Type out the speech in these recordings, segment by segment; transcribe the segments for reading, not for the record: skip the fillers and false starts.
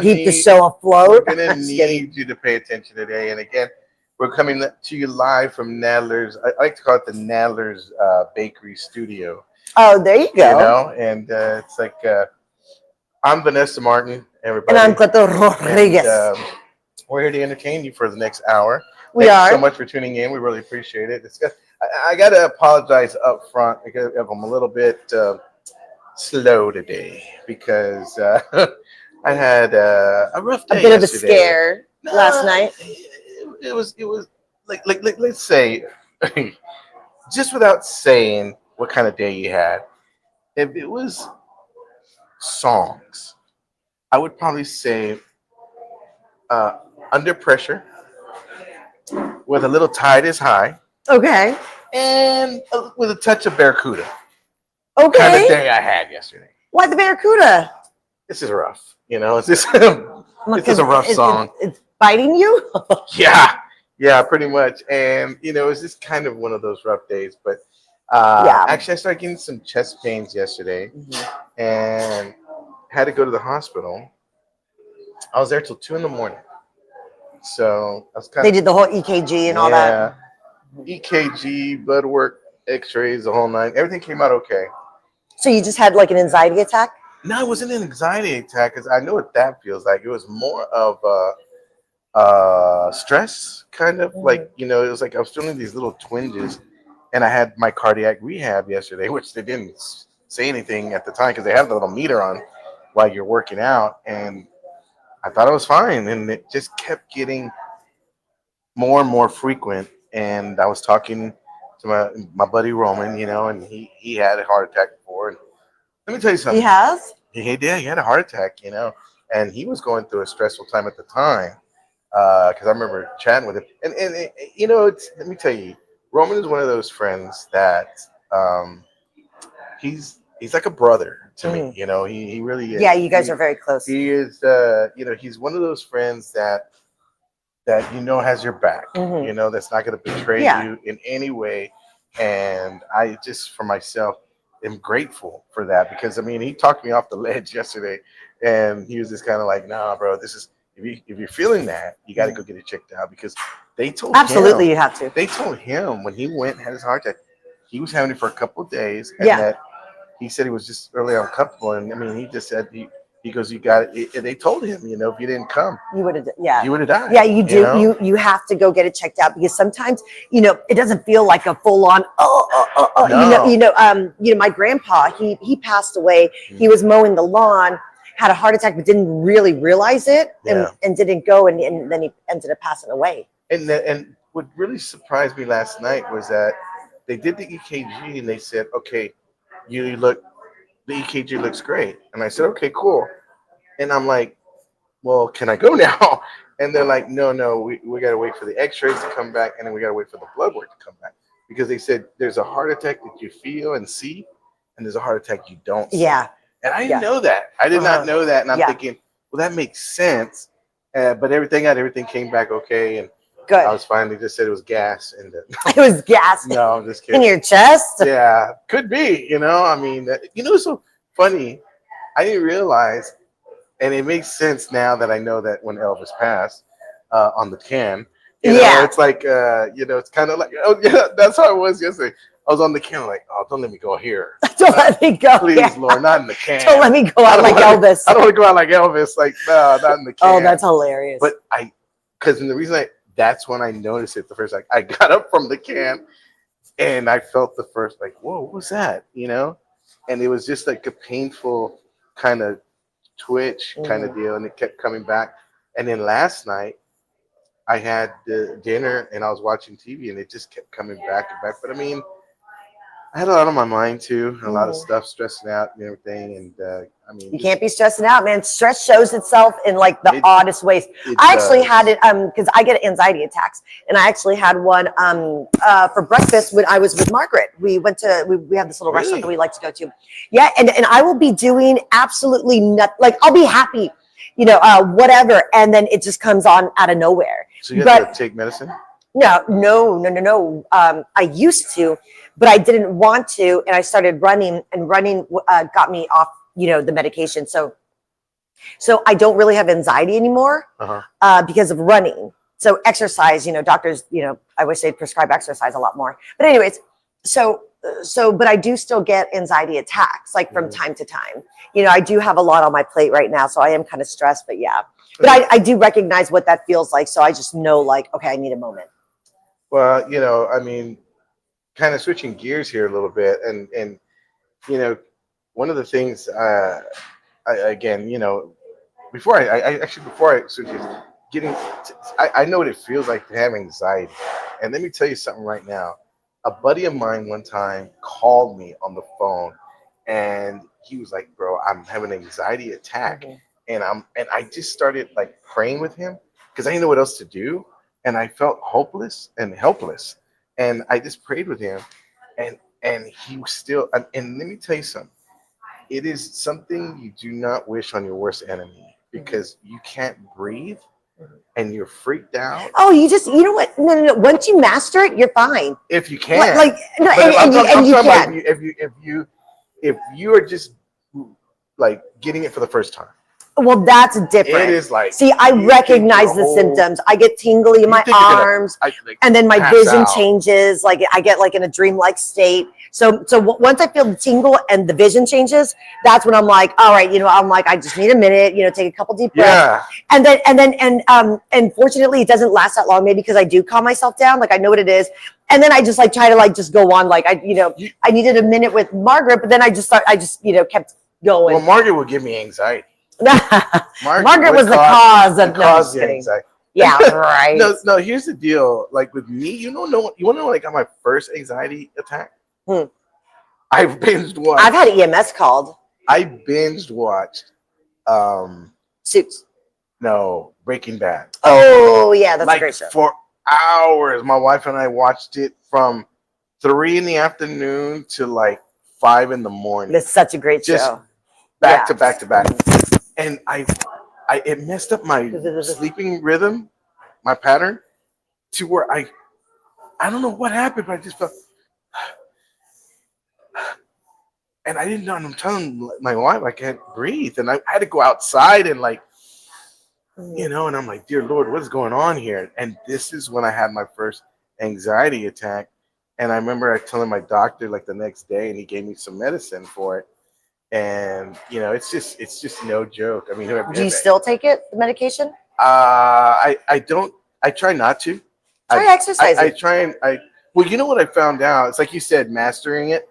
Keep the show We're afloat. gonna Just kidding. need you to pay attention today. And again, we're coming to you live from Nadler's. I like to call it the Nadler's Bakery Studio. Oh, there you go. And it's like I'm Vanessa Martin, And I'm everybody, Cleto and Rodriguez. we're here to entertain you for the next hour. We Thank you so are. much for tuning in. We really appreciate it. I got to apologize up front because I'm a little bit slow today because I had a rough A day bit of a yesterday. scare last No, night. it was like let's say just without saying what kind of day you had. If it was songs, I would probably say uh, Under Pressure with a little Tide is High Okay. and with a touch of Barracuda. Kind of Okay. day I had yesterday. Why the Barracuda? This is rough. It's just this is Because a rough song. it's biting you? Yeah, yeah, pretty much. And it's just kind of one of those rough days. But Yeah. actually, I started getting some chest pains yesterday, Mhm. and had to go to the hospital. I was there till 2 in the morning, so I was kind They of did the whole EKG and all that. yeah, EKG, blood work, X-rays, the whole nine. Everything came out okay. So you just had like an anxiety attack? No, it wasn't an anxiety attack because I know what that feels like. It was more of stress, kind of like Mhm. it was like I was feeling these little twinges, and I had my cardiac rehab yesterday, which they didn't say anything at the time because they have the little meter on while you're working out, and I thought I was fine, and it just kept getting more and more frequent. And I was talking to my buddy Roman, and he had a heart attack before. And let me tell you He something. has? He had a heart attack, and he was going through a stressful time at the time because I remember chatting with him. And let me tell you, Roman is one of those friends that um, he's like a brother to me. Mhm. He really Yeah, is. you guys are very close. He is. He's one of those friends that has your back. Hmm. That's not going to betray Yeah. you in any way. And I just, for myself, am grateful for that because I mean, he talked me off the ledge yesterday, and he was just kind of like, "Nah, bro, this is if you're feeling that, you got to Mhm. go get it checked out because they told Absolutely, him you have to. they told him when he went and had his heart attack, he was having it for a couple of days, and Yeah. that he said he was just really uncomfortable. And I mean, he just said he goes, you got it. And they told him, if you didn't come, You would have, yeah. you would have died. Yeah, you do. You have to go get it checked out because sometimes it doesn't feel like a full on No. My grandpa he passed away. He was mowing the lawn, had a heart attack, but didn't really realize it, Yeah. and didn't go, and then he ended up passing away. And what really surprised me last night was that they did the EKG and they said, okay, the EKG looks great. And I said, okay, cool. And I'm like, well, can I go now? And they're like, no, we got to wait for the x-rays to come back, and then we got to wait for the blood work to come back. Because they said there's a heart attack that you feel and see, and there's a heart attack you don't see. Yeah, And I didn't yeah. know that. I did not know that. And I'm Yeah. thinking, well, that makes sense. But everything came back okay. And Good. I was fine. They just said it was gas. And It was gas no, I'm just in kidding. your chest. Yeah, could be. I mean, it's so funny. I didn't realize, and it makes sense now that I know that when Elvis passed on the can, Yeah. it's like, it's kind of like, oh yeah, that's how it was yesterday. I was on the can, like, oh, don't let me go here. Don't let me go. Please, Yeah. Lord, not in the can. Don't let me go out like Elvis. I don't want to go out like Elvis. Like, no, not in the can. Oh, that's hilarious. But because the reason that's when I noticed it the first, like, I got up from the can and I felt the first, like, whoa, what was that? And it was just like a painful kind of twitch kind of deal. And it kept coming back. And then last night, I had the dinner and I was watching TV and it just kept coming back and back. But I mean, I had a lot on my mind too, a lot of stuff stressing out and everything. And I mean, you can't be stressing out, man. Stress shows itself in like the oddest ways. It I actually does. had it because I get anxiety attacks, and I actually had one for breakfast when I was with Margaret. We went to we have this little restaurant that we like to go to. Yeah, and I will be doing absolutely nothing. Like I'll be happy, whatever, and then it just comes on out of nowhere. So you have to take medicine? No. I used to, but I didn't want to, and I started running, and running got me off, the medication. So So I don't really have anxiety anymore because of running. So exercise, doctors, I wish they'd prescribe exercise a lot more. But anyways, but I do still get anxiety attacks like from time to time. I do have a lot on my plate right now, so I am kind of stressed, but yeah. But I do recognize what that feels like. So I just know like, okay, I need a moment. Well, I mean, kind of switching gears here a little bit. And one of the things, before I switch gears, I know what it feels like to have anxiety. And let me tell you something right now. A buddy of mine one time called me on the phone and he was like, bro, I'm having an anxiety attack. And I just started like praying with him because I didn't know what else to do. And I felt hopeless and helpless. And I just prayed with him and he was still, and let me tell you something. It is something you do not wish on your worst enemy because you can't breathe and you're freaked out. Oh, you know what? No. Once you master it, you're fine. If you can. If you are just like getting it for the first time. Well, that's different. It is like, see, I recognize the symptoms. I get tingly in my arms, and then my vision changes. Like I get like in a dreamlike state. So once I feel the tingle and the vision changes, that's when I'm like, all right, I'm like, I just need a minute, take a couple deep breaths. Yeah. And fortunately it doesn't last that long, maybe because I do calm myself down. Like I know what it is. And then I just like try to like just go on. Like I needed a minute with Margaret, but then I just kept going. Well, Margaret would give me anxiety. Margaret was the cause of the anxiety. Yeah, right. No. Here's the deal. Like with me, you want to know when I got my first anxiety attack? I binged watched. I've had EMS called. I binged watched. Suits. No, Breaking Bad. Oh yeah, that's a great show. For hours, my wife and I watched it from 3 p.m. to like 5 a.m. It's such a great show. Back to back to back. And it messed up my sleeping rhythm, my pattern, to where I don't know what happened, but I just felt, and I didn't know. I'm telling my wife I can't breathe, and I had to go outside and like, and I'm like, dear Lord, what is going on here? And this is when I had my first anxiety attack, and I remember I telling my doctor like the next day, and he gave me some medicine for it. And it's just no joke. I mean, do you still take it, the medication? I don't. I try not to. Try exercising. I try and well, you know what I found out? It's like you said, mastering it.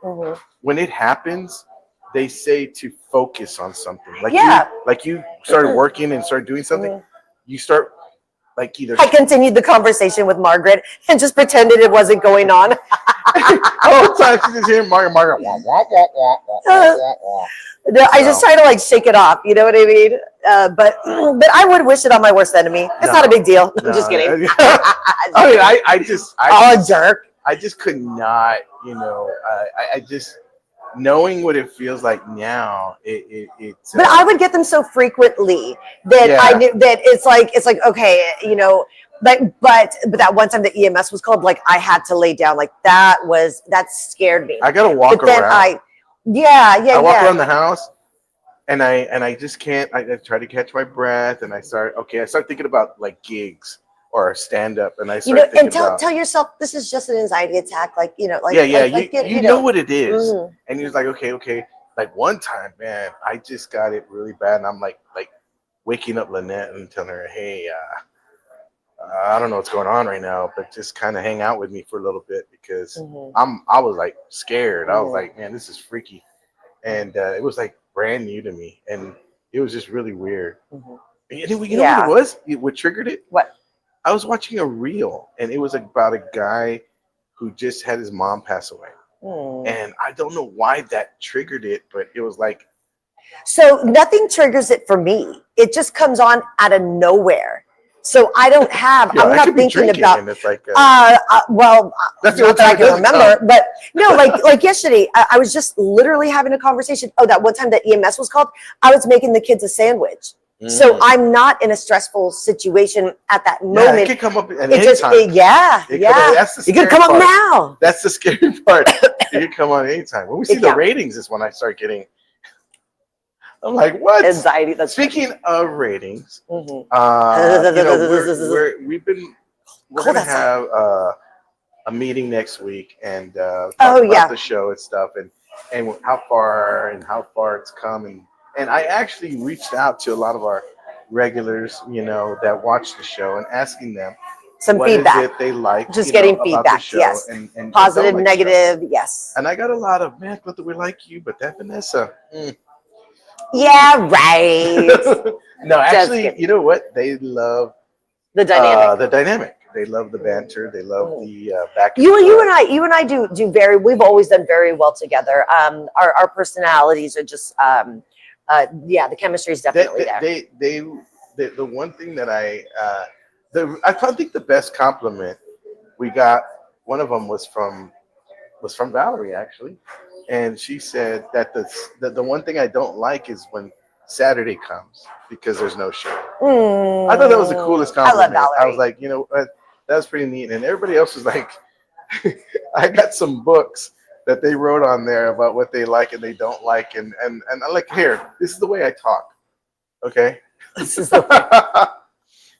When it happens, they say to focus on something. Like you started working and started doing something. You start like either. I continued the conversation with Margaret and just pretended it wasn't going on. Oh, time she's just hearing Margaret. Wah, wah, wah, wah, wah, wah, wah. No, I just try to like shake it off. You know what I mean? But I would wish it on my worst enemy. It's not a big deal. I'm just kidding. I mean, jerk. I just could not. I just knowing what it feels like now. It's. But I would get them so frequently that I knew that it's like okay, But that one time the EMS was called, like I had to lay down. Like that scared me. I gotta walk around. I walk around the house, and I just can't. I try to catch my breath, and I start thinking about like gigs or stand up, and I start thinking about. Tell yourself this is just an anxiety attack. Like you know what it is, and you're like okay. Like one time, man, I just got it really bad, and I'm like waking up Lynette and telling her, hey. I don't know what's going on right now, but just kind of hang out with me for a little bit because I was like scared. I was like, man, this is freaky. And it was like brand new to me. And it was just really weird. And you know what it was? What triggered it? What? I was watching a reel and it was about a guy who just had his mom pass away. And I don't know why that triggered it, but it was like. So nothing triggers it for me. It just comes on out of nowhere. So I don't have. I'm not thinking about. And it's like, well, that's not that I can remember, but no, like yesterday, I was just literally having a conversation. Oh, that one time that EMS was called, I was making the kids a sandwich. So I'm not in a stressful situation at that moment. It could come up at any time. It could come up now. That's the scary part. It could come on anytime. When we see the ratings is when I start getting. I'm like, what? Anxiety. That's Speaking of ratings, Mhm. we're Cold gonna outside. have a meeting next week and talk Oh about yeah. the show and stuff and how far it's come and I actually reached out to a lot of our regulars, that watch the show and asking them Some what is feedback. it they like, Just getting about the feedback. show Yes. and Positive, don't like the show. negative. Yes. And I got a lot of, man, but we like you, but that Vanessa. Yeah. Right. No, actually, kidding. you know what? They love The dynamic. the dynamic. They love the banter. They love the back and You forth. and I do very. We've always done very well together. Our personalities are just yeah. The chemistry is definitely there. The one thing that I think the best compliment we got, one of them was from Valerie actually, and she said that the one thing I don't like is when Saturday comes because there's no show. I thought that was the coolest compliment. I love Valerie. I was like, that was pretty neat, and everybody else was like, I got some books that they wrote on there about what they like and they don't like, and I like, here, this is the way I talk, okay? This is the way.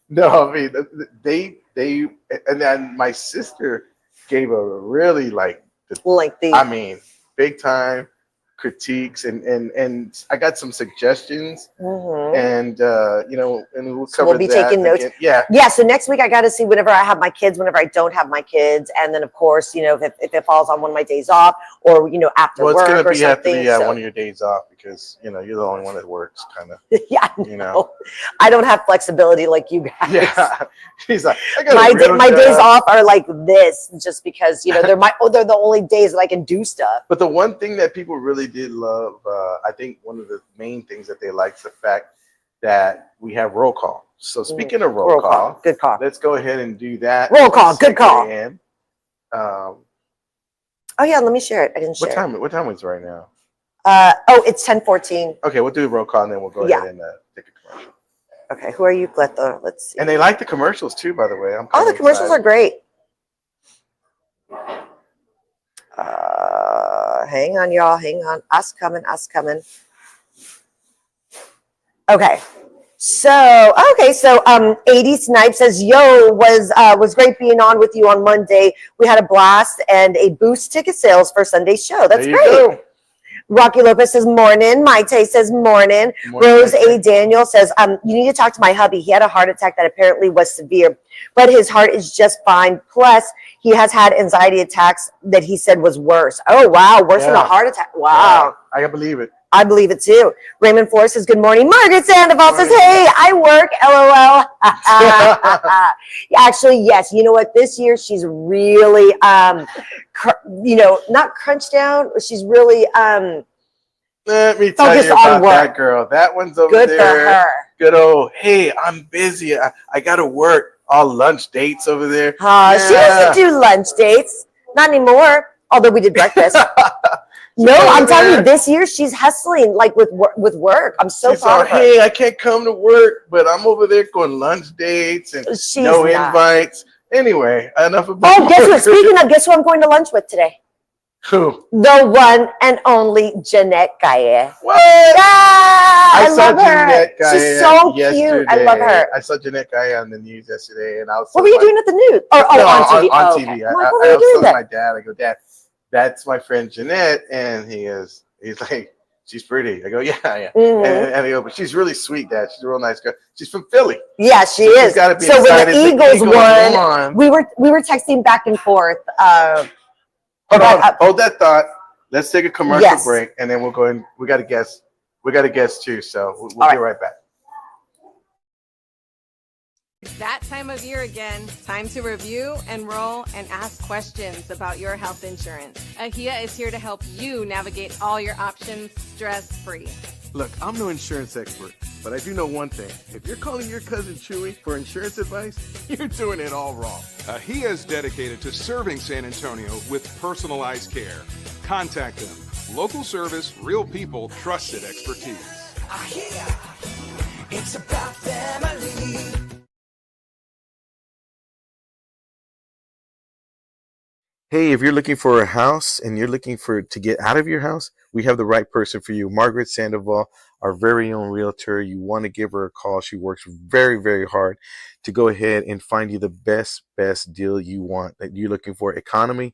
No, I mean they and then my sister gave a really Lengthy. I mean, big time critiques and I got some suggestions and and we'll So cover we'll be that taking notes. again. Yeah. Yeah. So next week I got to see whenever I have my kids, whenever I don't have my kids, and then of course if it falls on one of my days off or after Well, it's work gonna or be have to something. be So one of your days off because you're the only one that works, kind of. yeah, You know. I don't have flexibility like you guys. Yeah. She's like, I got my days off are like this, just because they're the only days that I can do stuff. But the one thing that people really did love, I think one of the main things that they liked is the fact that we have roll call. So speaking of roll call, good call. let's go ahead and do that. Roll call, good call. Oh yeah, let me share it. I didn't share. What time is it right now? It's 10:14. Okay, we'll do a roll call and then we'll go ahead and take a commercial. Okay, who are you, Cleto? Let's see. And they like the commercials too, by the way. The commercials are great. Hang on, y'all. Hang on. Us coming. Okay. So 80 Snipe says, "Yo, was great being on with you on Monday. We had a blast and a boost ticket sales for Sunday's show. That's great." Go. Rocky Lopez says morning. Maite says morning. Rose A. Daniel says, you need to talk to my hubby. He had a heart attack that apparently was severe, but his heart is just fine. Plus, he has had anxiety attacks that he said was worse. Oh, wow. Worse than a heart attack. Wow. Yeah, I can believe it. I believe it too. Raymond Forrest says, good morning. Margaret Sandoval says, hey, I work. LOL. Actually, yes. You know what? This year she's really, not crunched down. She's really, let me tell you about that girl. That one's over there. Good for her. Good old, hey, I'm busy. I got to work. All lunch dates over there. She doesn't do lunch dates. Not anymore. Although we did breakfast. No, I'm telling you, this year she's hustling with work. I'm so proud of her. Hey, I can't come to work, but I'm over there going lunch dates and no invites. Anyway, enough about. Oh, guess what? Speaking of, guess who I'm going to lunch with today? Who? The one and only Jeanette Gaye. What? I love her. She's so cute. I love her. I saw Jeanette Gaye on the news yesterday, and I was. What were you doing at the news? On TV. On TV. Okay. I was telling my dad. I go, Dad, that's my friend Jeanette, and he's like, she's pretty. I go, yeah. Mm-hmm. And I go, but she's really sweet, Dad. She's a real nice girl. She's from Philly. Yeah, she is. She's gotta be so excited. When the Eagles won, we were texting back and forth. Hold that thought. Let's take a commercial break, and then we'll go in. We got a guest. We got a guest too, so we'll be right back. It's that time of year again. Time to review, enroll, and ask questions about your health insurance. AHIA is here to help you navigate all your options stress-free. Look, I'm no insurance expert, but I do know one thing. If you're calling your cousin Chewy for insurance advice, you're doing it all wrong. AHIA is dedicated to serving San Antonio with personalized care. Contact them. Local service, real people, trusted expertise. AHIA, it's about family. Hey, if you're looking for a house and you're looking to get out of your house, we have the right person for you. Margaret Sandoval, our very own realtor, you want to give her a call. She works very, very hard to go ahead and find you the best deal you want. That you're looking for economy,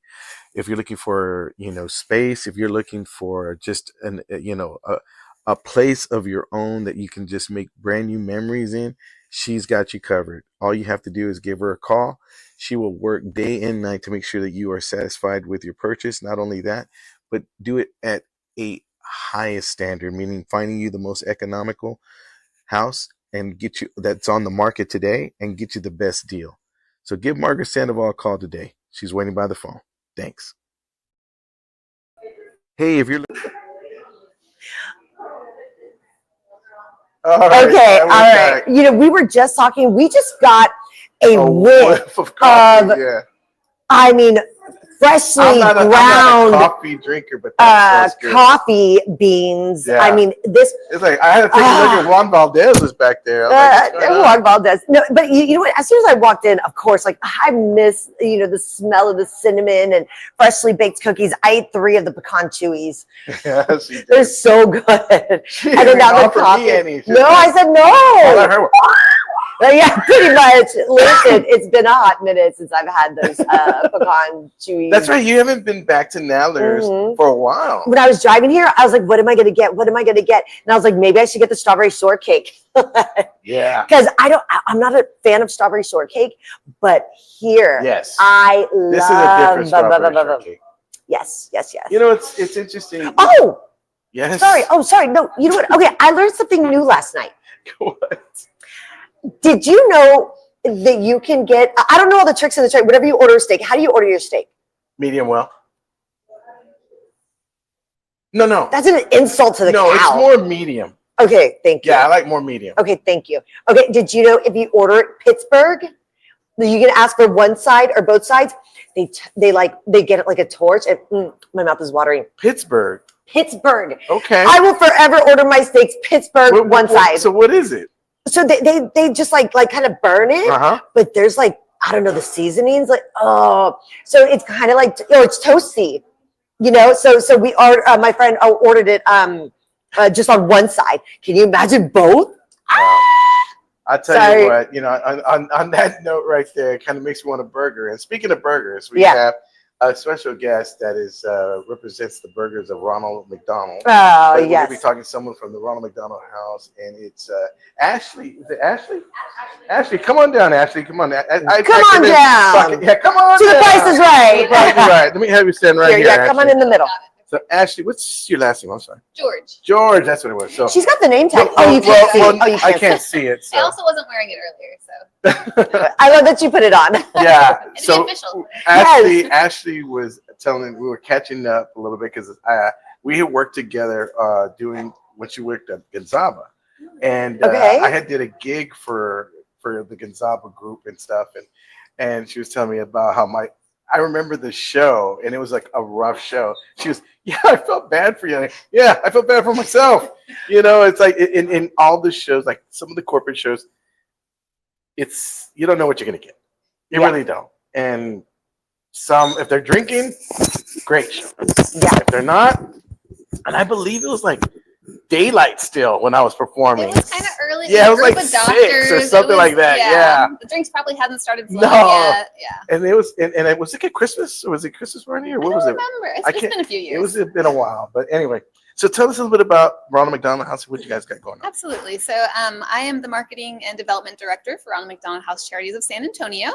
if you're looking for, space, if you're looking for just a place of your own that you can just make brand new memories in, she's got you covered. All you have to do is give her a call. She will work day and night to make sure that you are satisfied with your purchase. Not only that, but do it at a highest standard, meaning finding you the most economical house and get you that's on the market today and get you the best deal. So give Margaret Sandoval a call today. She's waiting by the phone. Thanks. Hey, if you're all right, Okay, all right. We were just talking. We just got a whiff of coffee. I mean, freshly I'm not ground a coffee drinker, but that's good. coffee beans. Yeah. I mean, this. It's like I had to take a look at Juan Valdez was back there. Juan Valdez. No, but you know what? As soon as I walked in, of course, like I miss the smell of the cinnamon and freshly baked cookies. I ate 3 of the pecan chewies. Yes, they're so good. And then now the coffee. No, I said no. All I heard was, yeah, pretty much. Listen, it's been a hot minute since I've had those pecan chewies. That's right. You haven't been back to Nadler's for a while. When I was driving here, I was like, what am I going to get? What am I going to get? And I was like, maybe I should get the strawberry shortcake. Yeah. Because I'm not a fan of strawberry shortcake, but here, yes, I love. This is a different strawberry shortcake. Yes. It's interesting. Oh. Yes. Sorry. Oh, sorry. No, you know what? Okay, I learned something new last night. What? Did you know that you can get, I don't know all the tricks in the trade, whenever you order a steak, how do you order your steak? Medium well. No. That's an insult to the cow. No, it's more medium. Okay, thank you. Yeah, I like more medium. Okay, thank you. Okay, did you know if you order it Pittsburgh, you can ask for one side or both sides? They get it like a torch, and my mouth is watering. Pittsburgh. Okay. I will forever order my steaks Pittsburgh one side. So what is it? So they just like kind of burn it, but there's like, I don't know, the seasonings, so it's kind of like, it's toasty, so we are, my friend ordered it just on one side. Can you imagine both? I tell you what, on that note right there, it kind of makes me want a burger. And speaking of burgers, we have a special guest that represents the burgers of Ronald McDonald. Oh, yes. We'll be talking to someone from the Ronald McDonald House, and it's Ashley. Is it Ashley? Ashley, come on down, Ashley. Come on. Come on down. Yeah, come on down. The price is right. Right. Let me have you stand right here. Yeah, come on in the middle. So, Ashley, what's your last name? I'm sorry. George, that's what it was. So she's got the name tag. You can't see it. I can't see it. So. I also wasn't wearing it earlier, so. I love that you put it on. Yeah. So official. Ashley was telling, we were catching up a little bit because we had worked together doing when she worked at Gonzaba, and I had did a gig for the Gonzaba group and stuff, and she was telling me about how I remember the show, and it was like a rough show. She was, I felt bad for you. Yeah, I felt bad for myself. It's like in all the shows, like some of the corporate shows, you don't know what you're going to get. You really don't. And if they're drinking, great show. Yeah. If they're not, and I believe it was like daylight still when I was performing. It was kind of early. Yeah, it was like 6 or something like that. Yeah. The drinks probably hadn't started flowing yet. Yeah. And it was, and was it at Christmas? Or was it Christmas morning? Or what was it? I don't remember. It's been a few years. It's been a while. But anyway, so tell us a little bit about Ronald McDonald House. What you guys got going on? Absolutely. So I am the Marketing and Development Director for Ronald McDonald House Charities of San Antonio.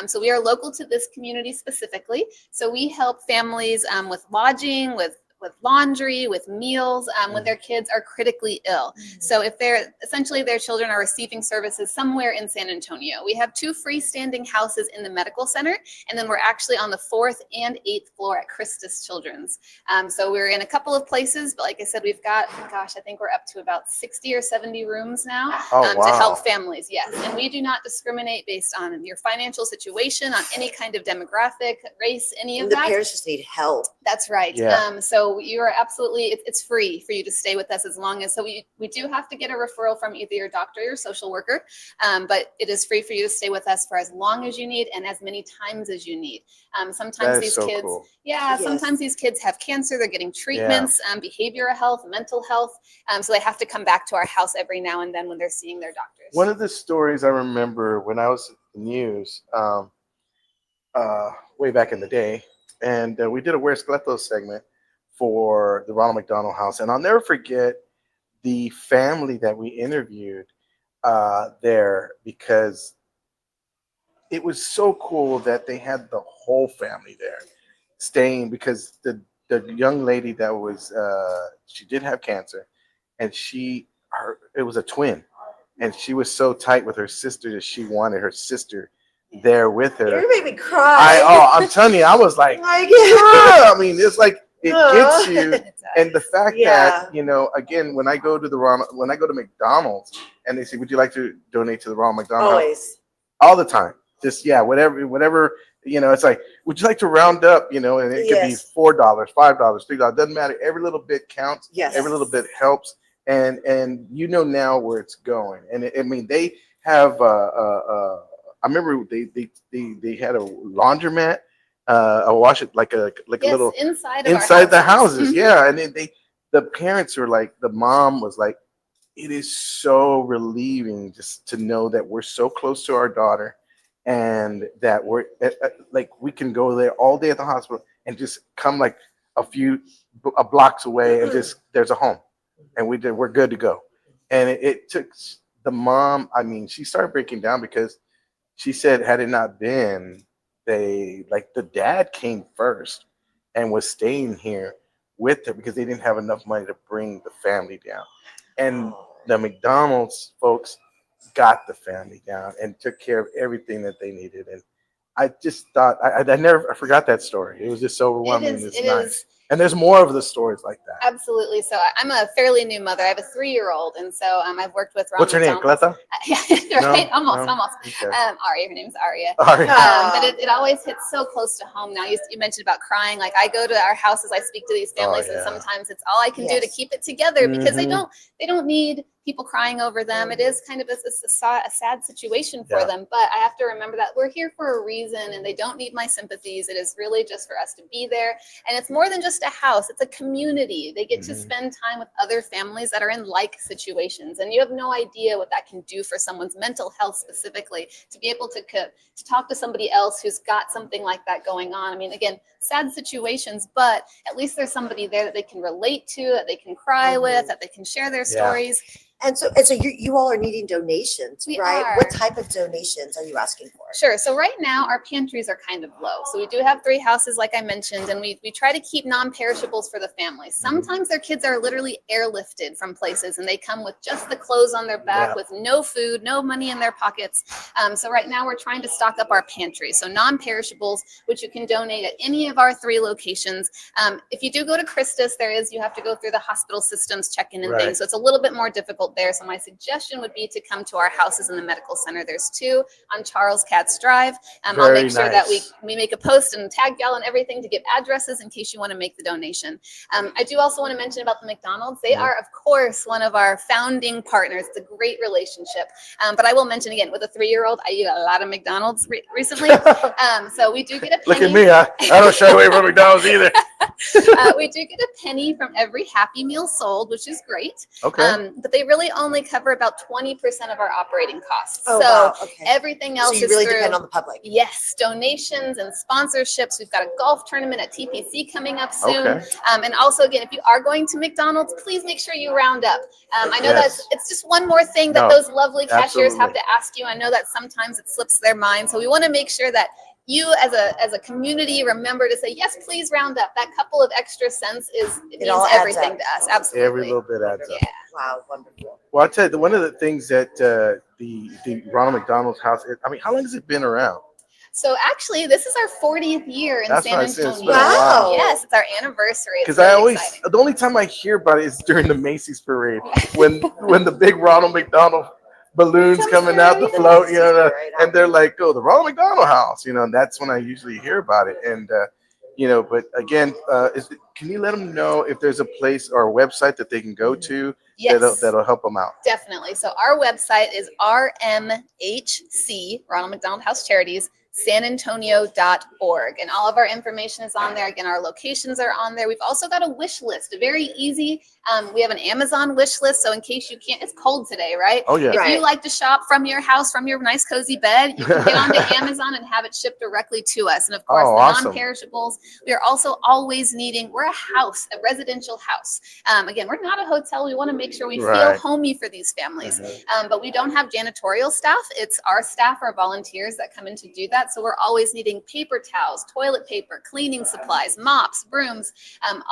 So we are local to this community specifically. So we help families with lodging, with laundry, with meals, when their kids are critically ill. So if their children are receiving services somewhere in San Antonio, we have 2 freestanding houses in the medical center, and then we're actually on the 4th and 8th floor at Christus Children's. So we're in a couple of places, but like I said, we've got, I think we're up to about 60 or 70 rooms now to help families. Yes. And we do not discriminate based on your financial situation, on any kind of demographic, race, any of that. The parents just need help. That's right. Yeah. So So you are absolutely, it's free for you to stay with us as long as, so we do have to get a referral from either your doctor or your social worker, but it is free for you to stay with us for as long as you need and as many times as you need. Sometimes That is these so kids, cool. Yes. sometimes these kids have cancer, they're getting treatments, behavioral health, mental health. So they have to come back to our house every now and then when they're seeing their doctors. One of the stories I remember when I was in the news, way back in the day, and we did a Where's Cleto segment for the Ronald McDonald House, and I'll never forget the family that we interviewed there, because it was so cool that they had the whole family there staying, because the young lady that was she did have cancer, and it was a twin, and she was so tight with her sister that she wanted her sister there with her. You made me cry. I'm telling you, I was like, Like, I mean, it's like it gets you. It does. And the fact Yeah. that, again, when I go to McDonald's and they say, would you like to donate to the Ronald McDonald House? always. All the time. Just, whatever, it's like, would you like to round up, and it could be Yes. $4, $5, $3. Doesn't matter. Every little bit counts. Yes. Every little bit helps. And now where it's going. And they have, I remember they had a laundromat, a wash it like a little inside the houses. Mhm. Yeah. And then the parents were like, the mom was like, it is so relieving just to know that we're so close to our daughter, and that we're like, we can go there all day at the hospital and just come like a blocks away and just, there's a home, and we're good to go. And it took the mom, she started breaking down, because she said, had it not been, the dad came first and was staying here with her because they didn't have enough money to bring the family down. And the McDonald's folks got the family down and took care of everything that they needed. And I just thought, I forgot that story. It was just so overwhelming. It's nice. And there's more of the stories like that. Absolutely. So I'm a fairly new mother. I have a 3-year-old, and so I've worked with Ronald What's her name? McDonald. Cleta? Yeah, right? No? Almost. Okay. Aria, her name's Aria. Aria. But it always hits so close to home. Now, you mentioned about crying. Like, I go to our houses, I speak to these families, and sometimes it's all I can do to keep it together, because they don't need people crying over them. It is kind of a sad situation for them, but I have to remember that we're here for a reason, and they don't need my sympathies. It is really just for us to be there. And it's more than just a house. It's a community. They get to spend time with other families that are in like situations, and you have no idea what that can do for someone's mental health specifically, to be able to talk to somebody else who's got something like that going on. I mean, again, sad situations, but at least there's somebody there that they can relate to, that they can cry with, that they can share their stories. And so you all are needing donations, We right? are. What type of donations are you asking for? Sure. So right now our pantries are kind of low. So we do have 3 houses, like I mentioned, and we try to keep non-perishables for the families. Sometimes their kids are literally airlifted from places, and they come with just the clothes on their back, with no food, no money in their pockets. So right now we're trying to stock up our pantry. So non-perishables, which you can donate at any of our 3 locations. If you do go to Christus, you have to go through the hospital systems check-in and things. So it's a little bit more difficult there. So my suggestion would be to come to our houses in the medical center. There's 2 on Charles Katz Drive. I'll make sure that we make a post and tag y'all and everything to give addresses in case you want to make the donation. I do also want to mention about the McDonald's. They are, of course, one of our founding partners. It's a great relationship. But I will mention again, with a 3-year-old, I eat a lot of McDonald's recently. So we do get a penny. Look at me. I don't shy away from McDonald's either. We do get a penny from every Happy Meal sold, which is great. Okay. But they really only cover about 20% of our operating costs. Oh, so wow. Okay. everything else So you is really through, depend on the public. yes, donations and sponsorships. We've got a golf tournament at TPC coming up soon. Okay. And also, again, if you are going to McDonald's, please make sure you round up. I know it's just one more thing that those lovely cashiers have to ask you. I know that sometimes it slips their mind. So we want to make sure that you as a community remember to say, yes, please round up. That couple of extra cents means all adds everything up. to us. Absolutely. Every little bit adds up. Yeah. Wow, wonderful. Well, I'll tell you, one of the things that the Ronald McDonald's House, how long has it been around? So actually, this is our 40th year in That's San what I said, it's Antonio. been a while. Yes, it's our anniversary. Because the only time I hear about it is during the Macy's parade, when the big Ronald McDonald balloons coming out the float, and they're like, oh, the Ronald McDonald House, and that's when I usually hear about it. And you know, but again, can you let them know if there's a place or a website that they can go to Yes. that'll help them out? Definitely. So our website is RMHC, Ronald McDonald House Charities, sanantonio.org. And all of our information is on there. Again, our locations are on there. We've also got a wish list, a very easy. We have an Amazon wish list. So in case you can't, it's cold today, right? Oh, yeah. If you like to shop from your house, from your nice cozy bed, you can get onto Amazon and have it shipped directly to us. And of course, the awesome. non-perishables, we are also always needing, we're a house, a residential house. Again, we're not a hotel. We want to make sure we feel homey for these families. But we don't have janitorial staff. It's our staff, our volunteers that come in to do that. So we're always needing paper towels, toilet paper, cleaning supplies, mops, brooms,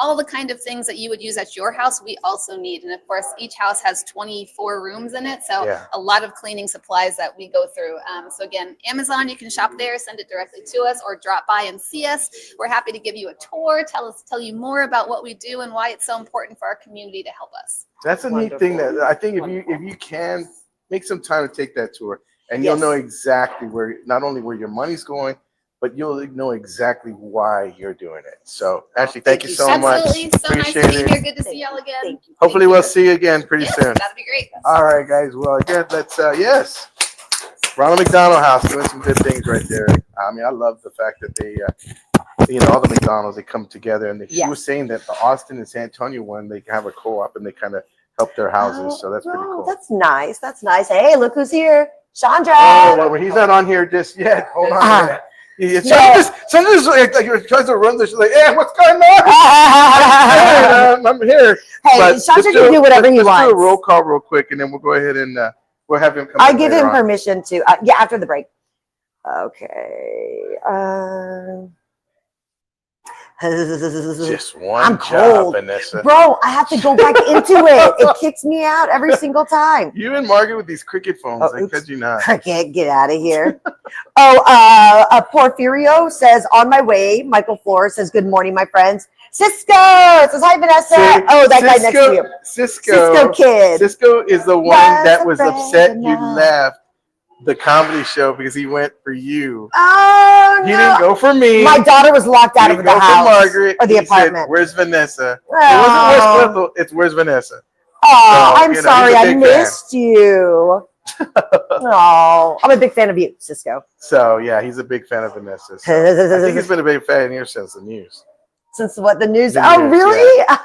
all the kind of things that you would use at your house, we also need. And of course, each house has 24 rooms in it. So a lot of cleaning supplies that we go through. So again, Amazon, you can shop there, send it directly to us, or drop by and see us. We're happy to give you a tour, tell you more about what we do and why it's so important for our community to help us. That's a neat thing that I think if you can make some time to take that tour, and you'll know exactly where, not only where your money's going, but you'll know exactly why you're doing it. So, Ashley, thank you so much. Absolutely. So nice to be here. Good to see y'all again. Thank you. Hopefully we'll see you again pretty soon. That'd be great. All right, guys. Well, again, let's, yes. Ronald McDonald House doing some good things right there. I mean, I love the fact that they, you know, all the McDonald's, they come together. And she was saying that the Austin and San Antonio one, they have a co-op and they kind of help their houses. So that's pretty cool. That's nice. That's nice. Hey, look who's here. Chandra. Oh, well, he's not on here just yet. Hold on a minute. Sometimes like you're trying to run this, she's like, hey, what's going on? I'm here. Hey, Chandra can do whatever he wants. Let's do a roll call real quick, and then we'll go ahead and we'll have him come. I give him permission to, after the break. Okay. Just one I'm job, cold. Vanessa. Bro, I have to go back into it. It kicks me out every single time. You and Margaret with these cricket phones. Oh, I kid you not. Cricket, get out of here. Porfirio says, on my way. Michael Flores says, good morning, my friends. Cisco says, hi, Vanessa. That guy next to you. Cisco kid. Cisco is the one that was upset you left the comedy show because he went for you. Oh, no. He didn't go for me. My daughter was locked out of the house. Margaret, or the apartment. Said, where's Vanessa? Oh. It wasn't where's Cleto, it's where's Vanessa. Oh, so, I'm sorry. I missed you. Oh, I'm a big fan of you, Cisco. So, yeah, he's a big fan of Vanessa. So I think he's been a big fan here since the news. Since what, the news? The news, really? Yeah.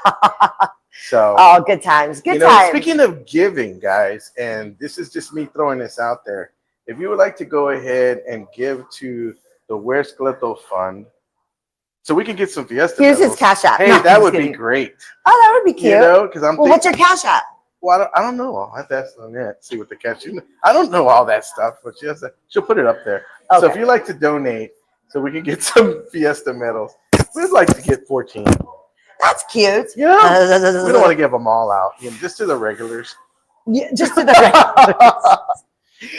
So, oh, good times. Good times. Speaking of giving, guys, and this is just me throwing this out there. If you would like to go ahead and give to the Where's Cleto Fund, so we can get some Fiesta. Here's his Cash App. Hey, that would be great. Oh, that would be cute. You know, because what's your Cash App? Well, I don't know. I'll have to ask them that. See what the cash. I don't know all that stuff, but she'll put it up there. Okay. So if you like to donate, so we can get some Fiesta medals, we'd like to get 14. That's cute. Yeah. We don't want to give them all out. Just to the regulars. Yeah, just to the regulars.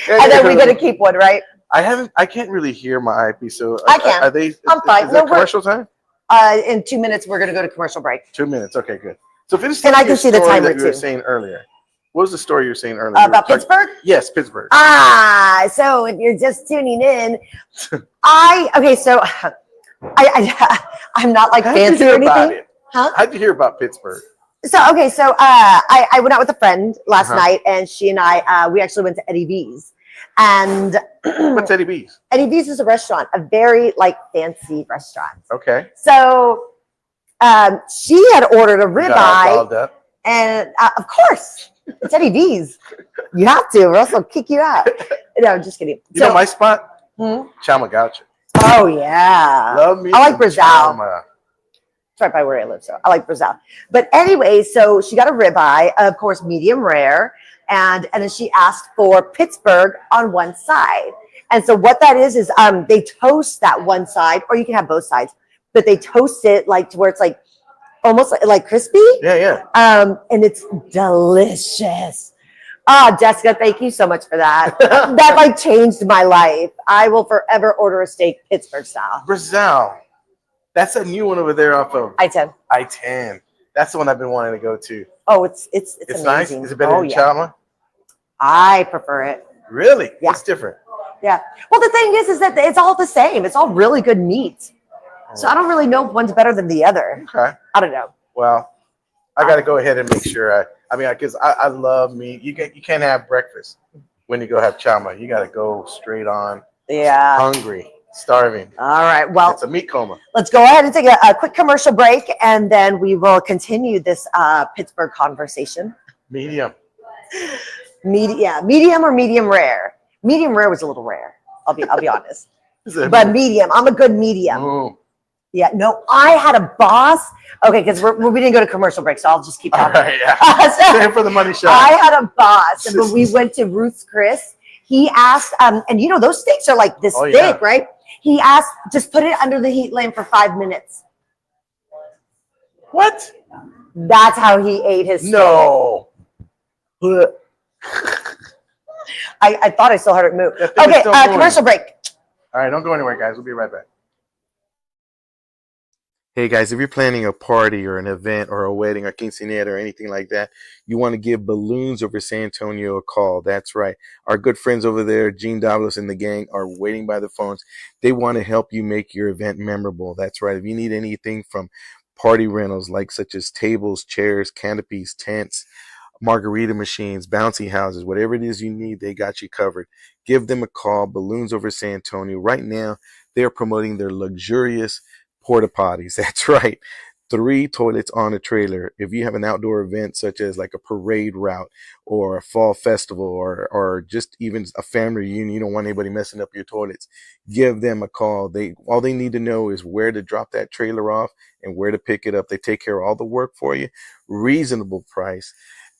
And then we get to keep one, right? I can't really hear my eyepiece, so I can. Are they? I'm fine. Is it commercial time? In 2 minutes, we're going to go to commercial break. 2 minutes. Okay, good. So finish. And I can see the timer that you were too. saying earlier. What was the story you were saying earlier? About Pittsburgh? Yes, Pittsburgh. So if you're just tuning in, I'm not like fancy or anything. Huh? How'd you hear about Pittsburgh? So I went out with a friend last night, and she and I we actually went to Eddie V's. And what's Eddie V's? Eddie V's is a restaurant, a very fancy restaurant. Okay. So she had ordered a ribeye, and of course it's Eddie V's. You have to, or else I'll kick you out. No, just kidding. You know my spot? Chama Gaucho. Oh yeah, love me. I like Brazil. It's right by where I live, so I like Brazil. But anyway, so she got a ribeye, of course, medium rare, and then she asked for Pittsburgh on one side. And so what that is they toast that one side, or you can have both sides, but they toast it to where it's almost like crispy. Yeah. And it's delicious. Jessica, thank you so much for that. That changed my life. I will forever order a steak Pittsburgh style. Brazil. That's a new one over there off of I-10. I-10. That's the one I've been wanting to go to. Oh, it's amazing. Nice. Is it better than Chama? I prefer it. Really? Yeah. It's different. Yeah. Well, the thing is that it's all the same. It's all really good meat. So I don't really know if one's better than the other. Okay. I don't know. Well, I got to go ahead and make sure. Because I love meat. You can't have breakfast when you go have chama. You got to go straight on. Yeah. Hungry, starving. All right. Well, It's a meat coma. let's go ahead and take a quick commercial break, and then we will continue this Pittsburgh conversation. Medium. Medium or medium rare. Medium rare was a little rare. I'll be honest. But Move. medium. I'm a good medium. Move. Yeah. No, I had a boss. Okay, because we didn't go to commercial break, so I'll just keep All talking. right, yeah. Same for the money shot. I had a boss, and when we went to Ruth's Chris, he asked, and those steaks are like this thick, yeah. right? He asked, just put it under the heat lamp for 5 minutes. What? That's how he ate his steak. No. I thought I still heard it move. That thing is Okay, still moving. commercial break. All right, don't go anywhere, guys. We'll be right back. Hey guys, if you're planning a party or an event or a wedding or quinceañera or anything like that, you want to give Balloons Over San Antonio a call. That's right. Our good friends over there, Gene Davlos and the gang, are waiting by the phones. They want to help you make your event memorable. That's right. If you need anything from party rentals such as tables, chairs, canopies, tents, margarita machines, bouncy houses, whatever it is you need, they got you covered. Give them a call, Balloons Over San Antonio. Right now, they're promoting their luxurious porta potties. That's right. 3 toilets on a trailer. If you have an outdoor event such as like a parade route or a fall festival or just even a family reunion, you don't want anybody messing up your toilets, give them a call. All they need to know is where to drop that trailer off and where to pick it up. They take care of all the work for you, reasonable price,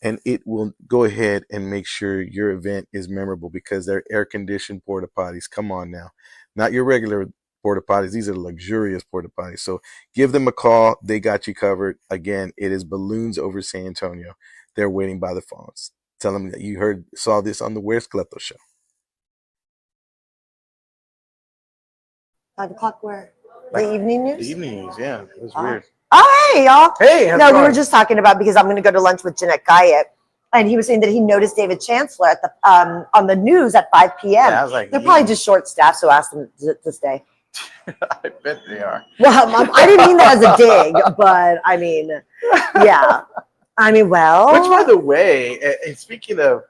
and it will go ahead and make sure your event is memorable because they're air-conditioned porta potties. Come on now. Not your regular porta potties. These are luxurious porta potties. So give them a call. They got you covered. Again, it is Balloons Over San Antonio. They're waiting by the phones. Tell them that you saw this on the Where's Cleto show. 5 o'clock where? The evening news? The evening news, yeah. It was weird. Oh, hey, y'all. Hey, how's it No, we going? were just talking about because I'm going to go to lunch with Jeanette Guyett, and he was saying that he noticed David Chancellor at the on the news at 5 p.m. Yeah, I was like, they're probably just short staffed, so ask them to stay. I bet they are. Well, I didn't mean that as a dig, but I mean, yeah. I mean, well. Which, by the way, and speaking of,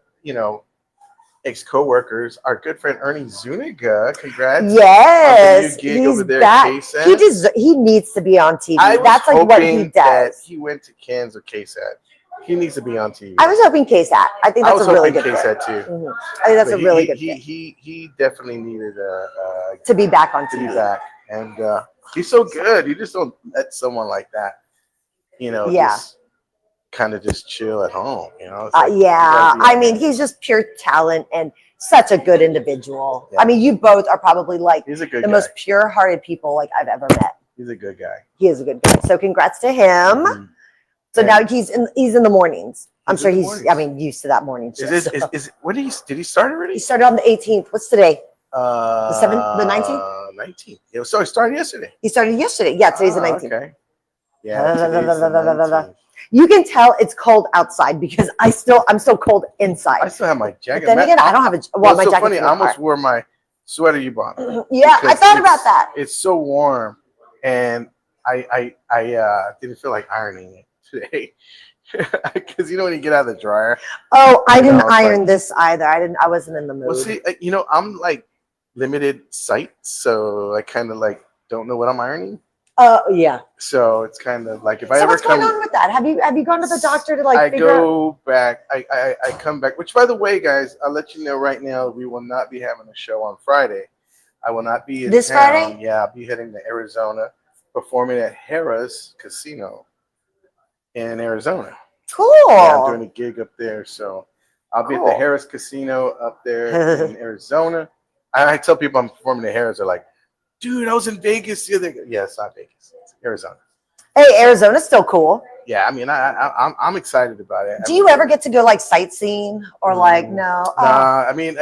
ex-coworkers, our good friend Ernie Zuniga, congrats. Yes, on the new gig he's over there at back. KSAT. He needs to be on TV. I was That's like what he hoping that does. he went to Cairns or KSAT. He needs to be on TV. I was hoping KSAT. I think I that's was a really hoping good fit. KSAT too. Mhm. I think that's But a really good fit. He definitely needed To be back on to be TV. back, and he's so good. You just don't let someone like that, Yeah. just kind of just chill at home. It's Yeah, like, you gotta be I on mean, there. he's just pure talent and such a good individual. Yeah. I mean, you both are probably like He's a good the guy. most pure-hearted people like I've ever met. He's a good guy. He is a good guy. So congrats to him. Mhm. So And- now he's in the mornings. I'm He's sure in the he's mornings. used to that morning shift. Is this is what did he start already? He started on the 18th. What's today? The 19th? 19th. Yeah, so it started yesterday. He started yesterday. Yeah, today's the 19th. Okay. Yeah, today's the 19th. You can tell it's cold outside because I'm still cold I inside. still have my jacket. But then again, I don't have Well, my it's so jacket's funny. in I the almost car. wore my sweater you bought. Yeah, I because thought about that. It's so warm, and I didn't feel like ironing it today because when you get out of the dryer. Oh, I You know, didn't it's iron like- this either. I wasn't in the mood. Well, see, I'm like limited sight, so I kind of like don't know what I'm ironing. Yeah. So it's kind of like if I So ever what's come. going on with that? Have you gone to the doctor to I figure out? go back. I come back. Which, by the way, guys, I'll let you know right now. We will not be having a show on Friday. I will not be in This town. Friday? Yeah, I'll be heading to Arizona, performing at Harrah's Casino in Arizona. Cool. Yeah, I'm doing a gig up there, so I'll be at the Cool. Harrah's Casino up there in Arizona. I tell people I'm performing at Harrah's. They're like, "Dude, I was in Vegas the other." Yeah, it's not Vegas. It's Arizona. Hey, Arizona's still cool. Yeah, I mean, I'm excited about it. Do you ever get to go sightseeing or no? Nah, I mean,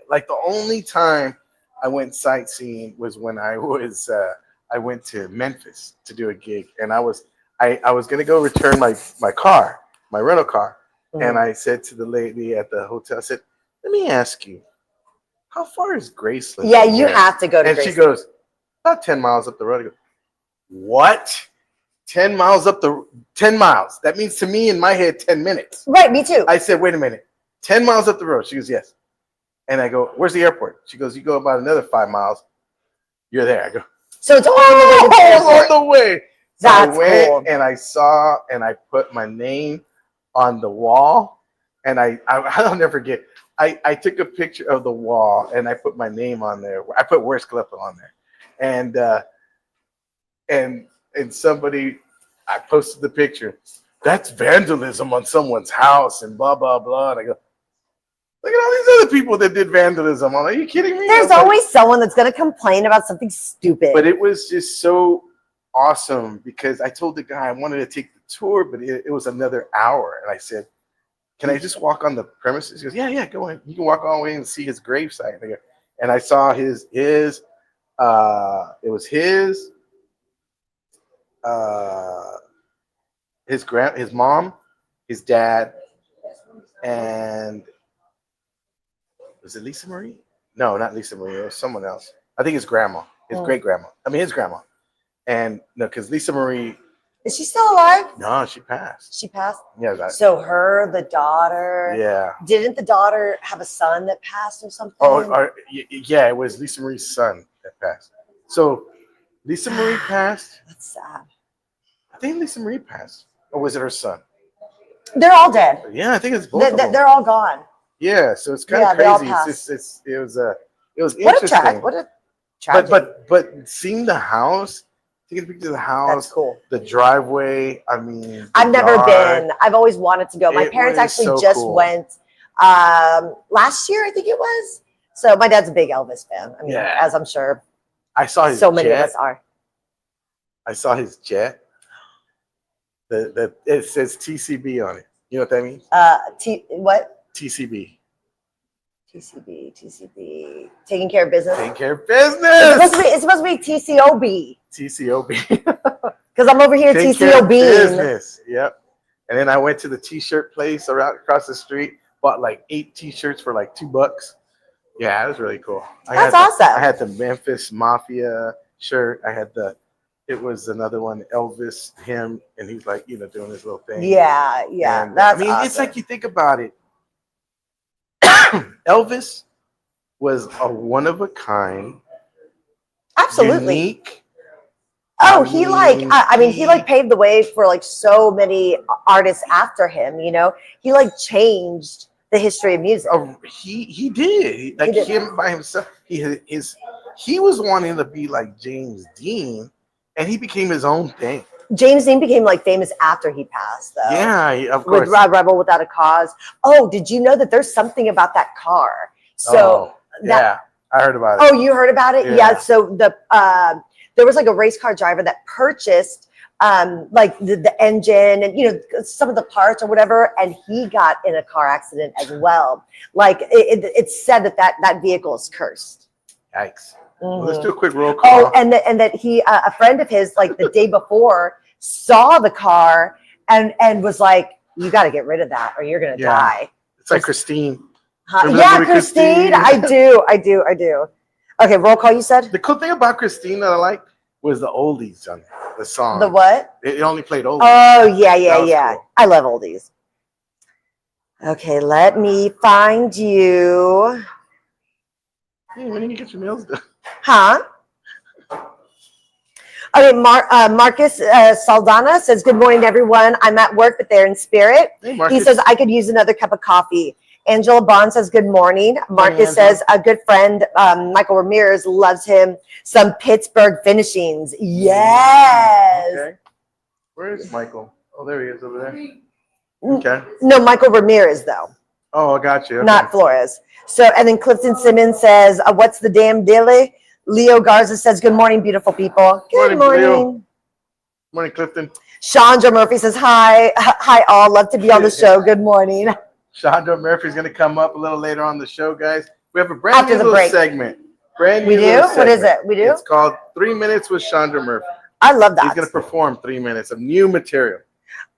like the only time I went sightseeing was when I went to Memphis to do a gig, and I was gonna go return my car, my rental car, and I said to the lady at the hotel, I said, "Let me ask you, how far is Graceland?" Yeah, from you here?" have to go to And she Graceland. goes, "About 10 miles up the road." I go, what? 10 miles up the 10 miles. That means to me in my head 10 minutes. Right, me too. I said, wait a minute. 10 miles up the road. She goes, yes. And I go, where's the airport? She goes, you go about another 5 miles. You're there. I go, So it's on the way to the airport. on the way. So That's I went cool. and I saw and I put my name on the wall. And I'll never forget. I took a picture of the wall and I put my name on there. I put Where's Cleto on there. And somebody, I posted the picture. That's vandalism on someone's house and blah, blah, blah. And I go, look at all these other people that did vandalism. Are you kidding me? There's always someone that's going to complain about something stupid. But it was just so awesome because I told the guy I wanted to take the tour, but it was another hour. And I said, can I just walk on the premises? He goes, yeah, go in. You can walk all the way and see his gravesite. And I saw his mom, his dad, and was it Lisa Marie? No, not Lisa Marie. It was someone else. I think his grandma, his great grandma. I mean, his grandma. And no, because Lisa Marie. Is she still alive? No, she passed. She passed? Yeah. So her, the daughter. Yeah. Didn't the daughter have a son that passed or something? Yeah, it was Lisa Marie's son that passed. So Lisa Marie passed. That's sad. I think Lisa Marie passed. Or was it her son? They're all dead. Yeah, I think it's both of them. They're all gone. Yeah, so it's kind of they all crazy. passed. It was What interesting. a tragedy. But seeing the house, taking a picture of the house, That's cool. the driveway. I mean, I've never yard. been. I've always wanted to go. My It parents was actually so just cool. went last year, I think it was. So my dad's a big Elvis fan. I mean, Yeah. as I'm sure I saw his so many of jet. us are. I saw his jet. It says TCB on it. You know what that means? What? TCB. TCB. Taking care of business. Taking care of It's business. supposed to be TCOB. TCOB. Because I'm over here Take care of TCOB. business. Yep. And then I went to the t-shirt place around across the street, bought like 8 t-shirts for like $2. Yeah, it was really cool. That's awesome. I had the Memphis Mafia shirt. It was another one, Elvis, him, and he's like, doing his little thing. Yeah. And, That's it's awesome. like you think about it. Elvis was a one of a kind, Absolutely. unique. Oh, he paved the way for like so many artists after him, He like changed the history of music. He did. Like He did. him by himself. He was wanting to be like James Dean, and he became his own thing. James Dean became like famous after he passed, though. Yeah, of course. With Rebel Without a Cause. Oh, did you know that there's something about that car? So yeah, I heard about it. Oh, you heard about it? Yeah. So there was like a race car driver that purchased like the engine and some of the parts or whatever, and he got in a car accident as well. Like it's said that vehicle is cursed. Yikes. Mm-hmm. Well, let's do a quick roll call. Oh, and that he a friend of his like the day before saw the car and was like, you got to get rid of that or you're gonna die. It's like Christine. Yeah, Christine. I do. Okay, roll call. You said The cool thing about Christine that I liked was the oldies on the song. the what? It only played oldies. Oh That yeah. was cool. I love oldies. Okay, let me find you. Hey, when do you get your nails done? Huh? Okay, Marcus Saldana says, good morning, everyone. I'm at work, but they're in spirit. Hey, Marcus. He says, I could use another cup of coffee. Angela Bond says, good morning. Marcus Angela. says, a good friend, Michael Ramirez, loves him some Pittsburgh finishings. Yes. Okay. Where is Michael? Oh, there he is over there. Okay. No, Michael Ramirez, though, Oh, I got you. Okay. not Flores. So, and then Clifton Simmons says, what's the damn Deli? Leo Garza says, good morning, beautiful people. Good Morning, Leo. morning. Morning, Clifton. Chandra Murphy says, hi all, love to be on the show. Good morning. Chandra Murphy's going to come up a little later on the show, guys. We have a brand After new the little break. segment. Brand new We do? little What is segment. it? We do? It's called 3 Minutes with Chandra Murphy. I love He's that. going to perform 3 minutes of new material.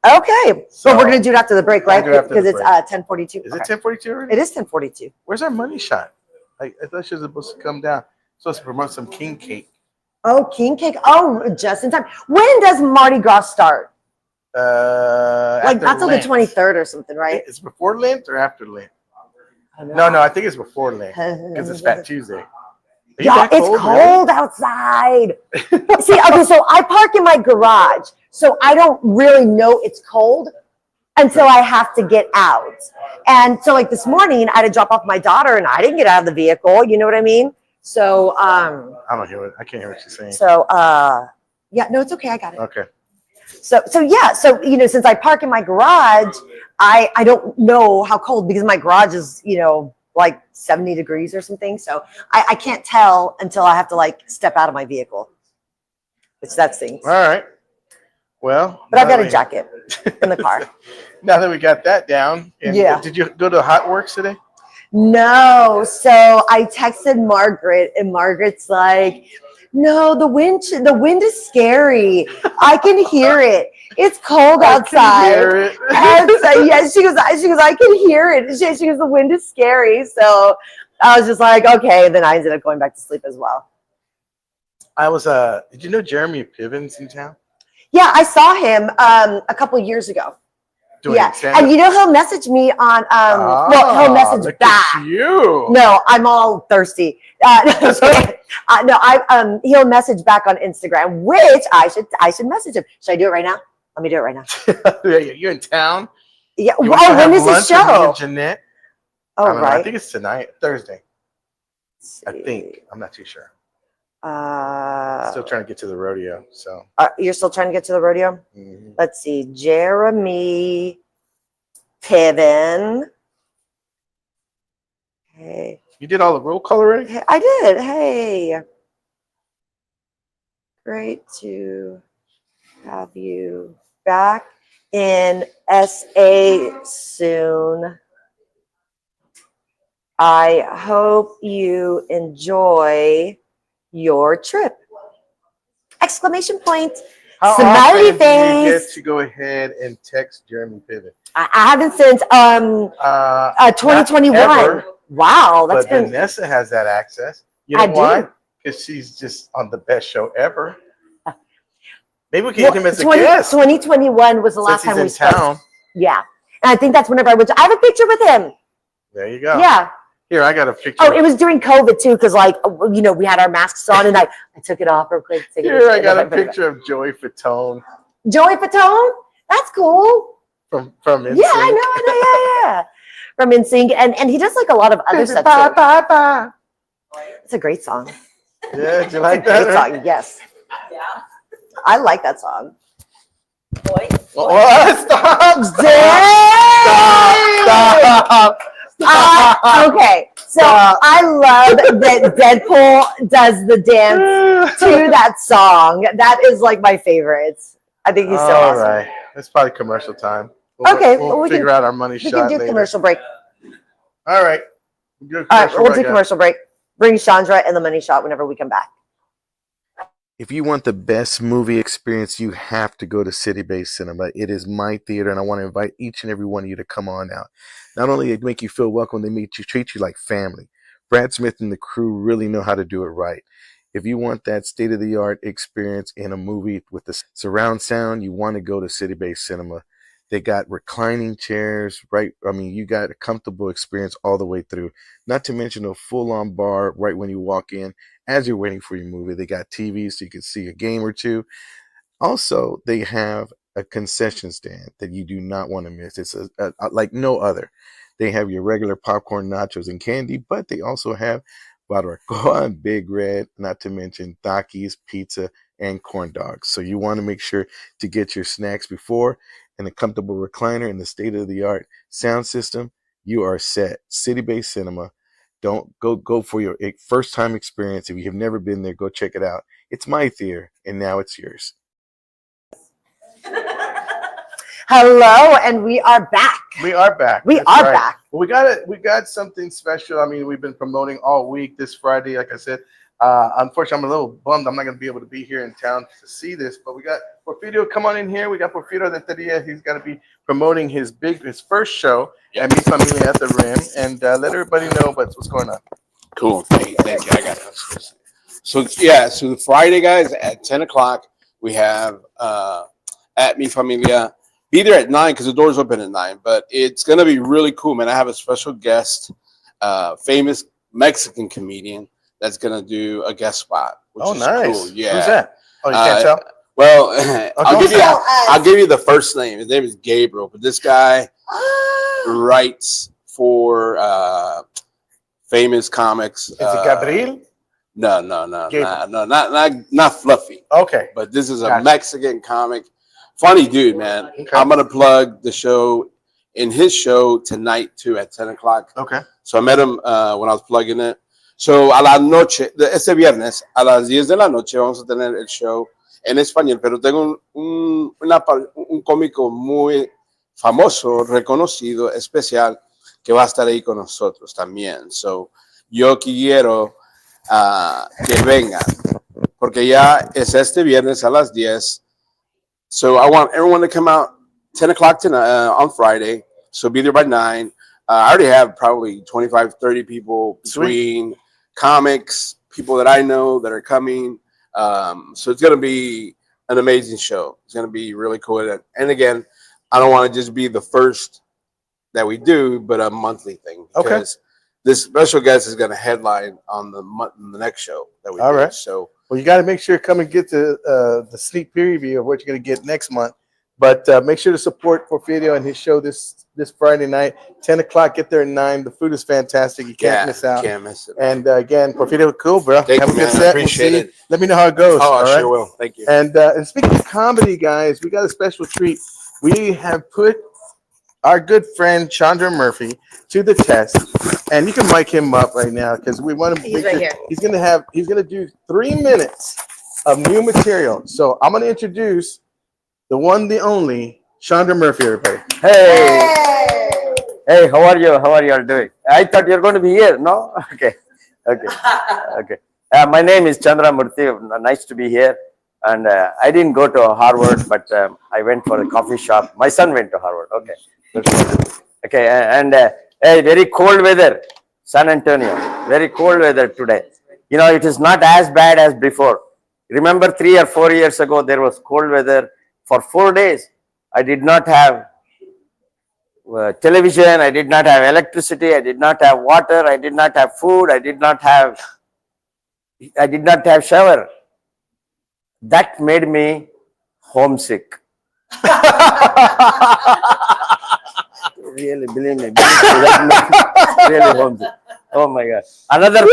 Okay. So- So we're going to do it after the break, right? We'll do it after Because the it's break. 10:42. Is it 10:42 already? It is 10:42. Where's our money shot? I thought she was supposed to come down. Supposed to promote some king cake. Oh, king cake. Oh, just in time. When does Mardi Gras start? Like After not till the Lent. 23rd or something, right? It's before Lent or after Lent? I don't No, know. I think it's before Lent because it's Fat Tuesday. Are you Yeah, that it's cold outside. See, okay, so I park in my garage, so I don't really know it's cold until I have to get out. And so, like this morning, I had to drop off my daughter, and I didn't get out of the vehicle. You know what I mean? So, I don't hear it. I can't hear what you're saying. so, yeah, no, it's okay. I got it. Okay. So yeah, so since I park in my garage, I don't know how cold because my garage is like 70 degrees or something. So I can't tell until I have to like step out of my vehicle, which that stinks. All right. Well, But I've got a jacket in the car. Now that we got that down, and Yeah. did you go to Hot Works today? No, so I texted Margaret, and Margaret's like, "No, the wind is scary. I can hear it. It's cold outside." Hear it. And so, yeah, she goes, I can hear it. She goes, the wind is scary. So I was just like, okay. And then I ended up going back to sleep as well. I was did you know Jeremy Piven's in town? Yeah, I saw him a couple years ago. Doing Yeah, stand-up? and he'll message me on well, he'll message look back. at you. No, I'm all thirsty. He'll message back on Instagram, which I should message him. Should I do it right now? Let me do it right now. You're in town. Yeah. You want to Oh, have when is the lunch with me show? and Jeanette? I Oh, don't know. I right. think it's tonight, Thursday. Let's I see. think. I'm not too sure. Uh, Still trying to get to the rodeo. So. you're still trying to get to the rodeo? Mhm. Let's see. Jeremy Piven. Hey. You did all the roll call already? Hey, I did. Hey. Great to have you back in SA soon. I hope you enjoy your trip. Exclamation point. How Smiley often do you face. get to go ahead and text Jeremy Piven? I haven't since 2021. Not ever, Wow, that's but been Vanessa has that access. You know I do. why? Because she's just on the best show ever. Maybe we can get him as a guest. 2021 was the last Since time we he's in spoke. town. Yeah, and I think that's whenever I went. I have a picture with him. There you go. Yeah. Here, I got a picture. Oh, it was during COVID too, because we had our masks on, and I took it off real quick. Here, I got a picture of Joey Fatone Joey Fatone. That's cool. from NSYNC. Yeah, I know, yeah. From NSYNC, and he does like a lot of other stuff Bye, too. bye, bye. It's a great song. Yeah, do you like It's a great that? song. Yes. Yeah. I like that song. What? Stop! Stop! Okay, so I love that Deadpool does the dance to that song. That is like my favorite. I think he's so All awesome. right. It's probably commercial time. Okay, We'll well, we figure can- out our money We shot can do later. commercial break. All right. We'll do a All right, commercial we'll break, do guys. commercial break. Bring Chandra and the money shot whenever we come back. If you want the best movie experience, you have to go to City Base Cinema. It is my theater, and I want to invite each and every one of you to come on out. Not only they make you feel welcome, they treat you like family. Brad Smith and the crew really know how to do it right. If you want that state-of-the-art experience in a movie with the surround sound, you want to go to City Base Cinema. They got reclining chairs, right? I mean, you got a comfortable experience all the way through. Not to mention a full-on bar right when you walk in. As you're waiting for your movie, they got TVs so you can see a game or two. Also, they have a concession stand that you do not want to miss. It's like no other. They have your regular popcorn, nachos, and candy, but they also have barbacoa and Big Red, not to mention Takis, pizza, and corn dogs. So you want to make sure to get your snacks before, and a comfortable recliner and the state-of-the-art sound system. You are set. City Base Cinema. Don't go for your first time experience. If you have never been there, go check it out. It's my theater, and now it's yours. Hello, and we are back. We are back. We That's are right. back. Well, we got something special. I mean, we've been promoting all week. This Friday, like I said, unfortunately, I'm a little bummed. I'm not going to be able to be here in town to see this, but we got Porfirio. Come on in here. We got Porfirio Renteria. He's going to be promoting his first show at Mi Familia at the Rim, and let everybody know what's going on. Cool. Thank you. I got it. So the Friday, guys, at 10 o'clock, we have at Mi Familia. Be there at 9 because the doors open at 9. But it's gonna be really cool, man. I have a special guest, famous Mexican comedian that's gonna do a guest spot. Which is nice. Cool. Yeah. Who's that? Oh, you can't tell. Well, Okay. I'll give you the first name. His name is Gabriel, but this guy writes for famous comics. Is it Gabriel? No, not Fluffy. Okay. But this is a Gotcha. Mexican comic. Funny dude, man. Okay. I'm gonna plug the show in his show tonight too at 10 o'clock. Okay. So I met him when I was plugging it. So a la noche, este viernes, a las 10 de la noche vamos a tener el show en español, pero tengo un cómico muy famoso, reconocido, especial, que va a estar ahí con nosotros también. So, yo quiero que vengan, porque ya es este viernes a las 10. So I want everyone to come out 10 o'clock tonight, on Friday. So be there by 9. I already have probably 25, 30 people between comics, people that I know that are coming. So it's going to be an amazing show. It's going to be really cool. And again, I don't want to just be the first that we do, but a monthly thing. Because this special guest is going to headline on the next show that we do. All right. So, well, you got to make sure to come and get the sneak preview of what you're going to get next month. But make sure to support Porfirio and his show this Friday night, 10 o'clock. Get there at 9. The food is fantastic. You can't miss out. Can't miss it. And again, Porfirio, cool, bro. Thank Have you, a good man. set. Appreciate see. it. Let me know how it goes. Oh, all I right? sure will. Thank you. And speaking of comedy, guys, we got a special treat. We have put our good friend Chandra Murphy to the test, and you can mic him up right now because we want to. He's right here. He's gonna do 3 minutes of new material. So I'm gonna introduce the one, the only Chandra Murphy, everybody. Hey, how are you? How are you all doing? I thought you're going to be here. No? Okay. My name is Chandra Murthy. Nice to be here. And I didn't go to Harvard, but I went for a coffee shop. My son went to Harvard. Okay. And hey, very cold weather, San Antonio. Very cold weather today. You know, it is not as bad as before. Remember 3 or 4 years ago, there was cold weather for 4 days. I did not have television. I did not have electricity. I did not have water. I did not have food. I did not have shower. That made me homesick. Really, believe me. Really homesick. Oh my God. Another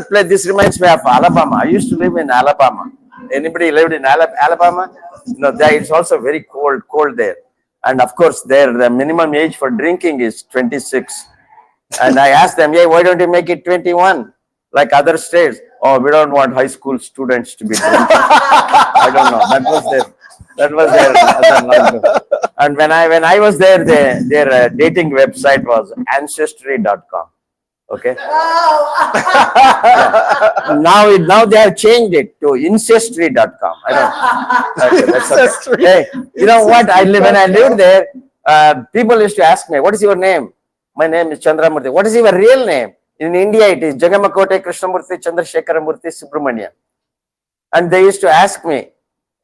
place, this reminds me of Alabama. I used to live in Alabama. Anybody lived in Alabama? No, it's also very cold there. And of course, there the minimum age for drinking is 26. And I asked them, hey, why don't you make it 21 like other states? Oh, we don't want high school students to be drinking. I don't know. That was their. And when I was there, their dating website was ancestry.com. Okay. Now they have changed it to incestry.com. I don't know. That's okay. Hey, you know what? When I lived there, people used to ask me, what is your name? My name is Chandramurthy. What is your real name? In India, it is Jagamakote Krishnamurthy Chandrasekharamurthy Subramanian. And they used to ask me,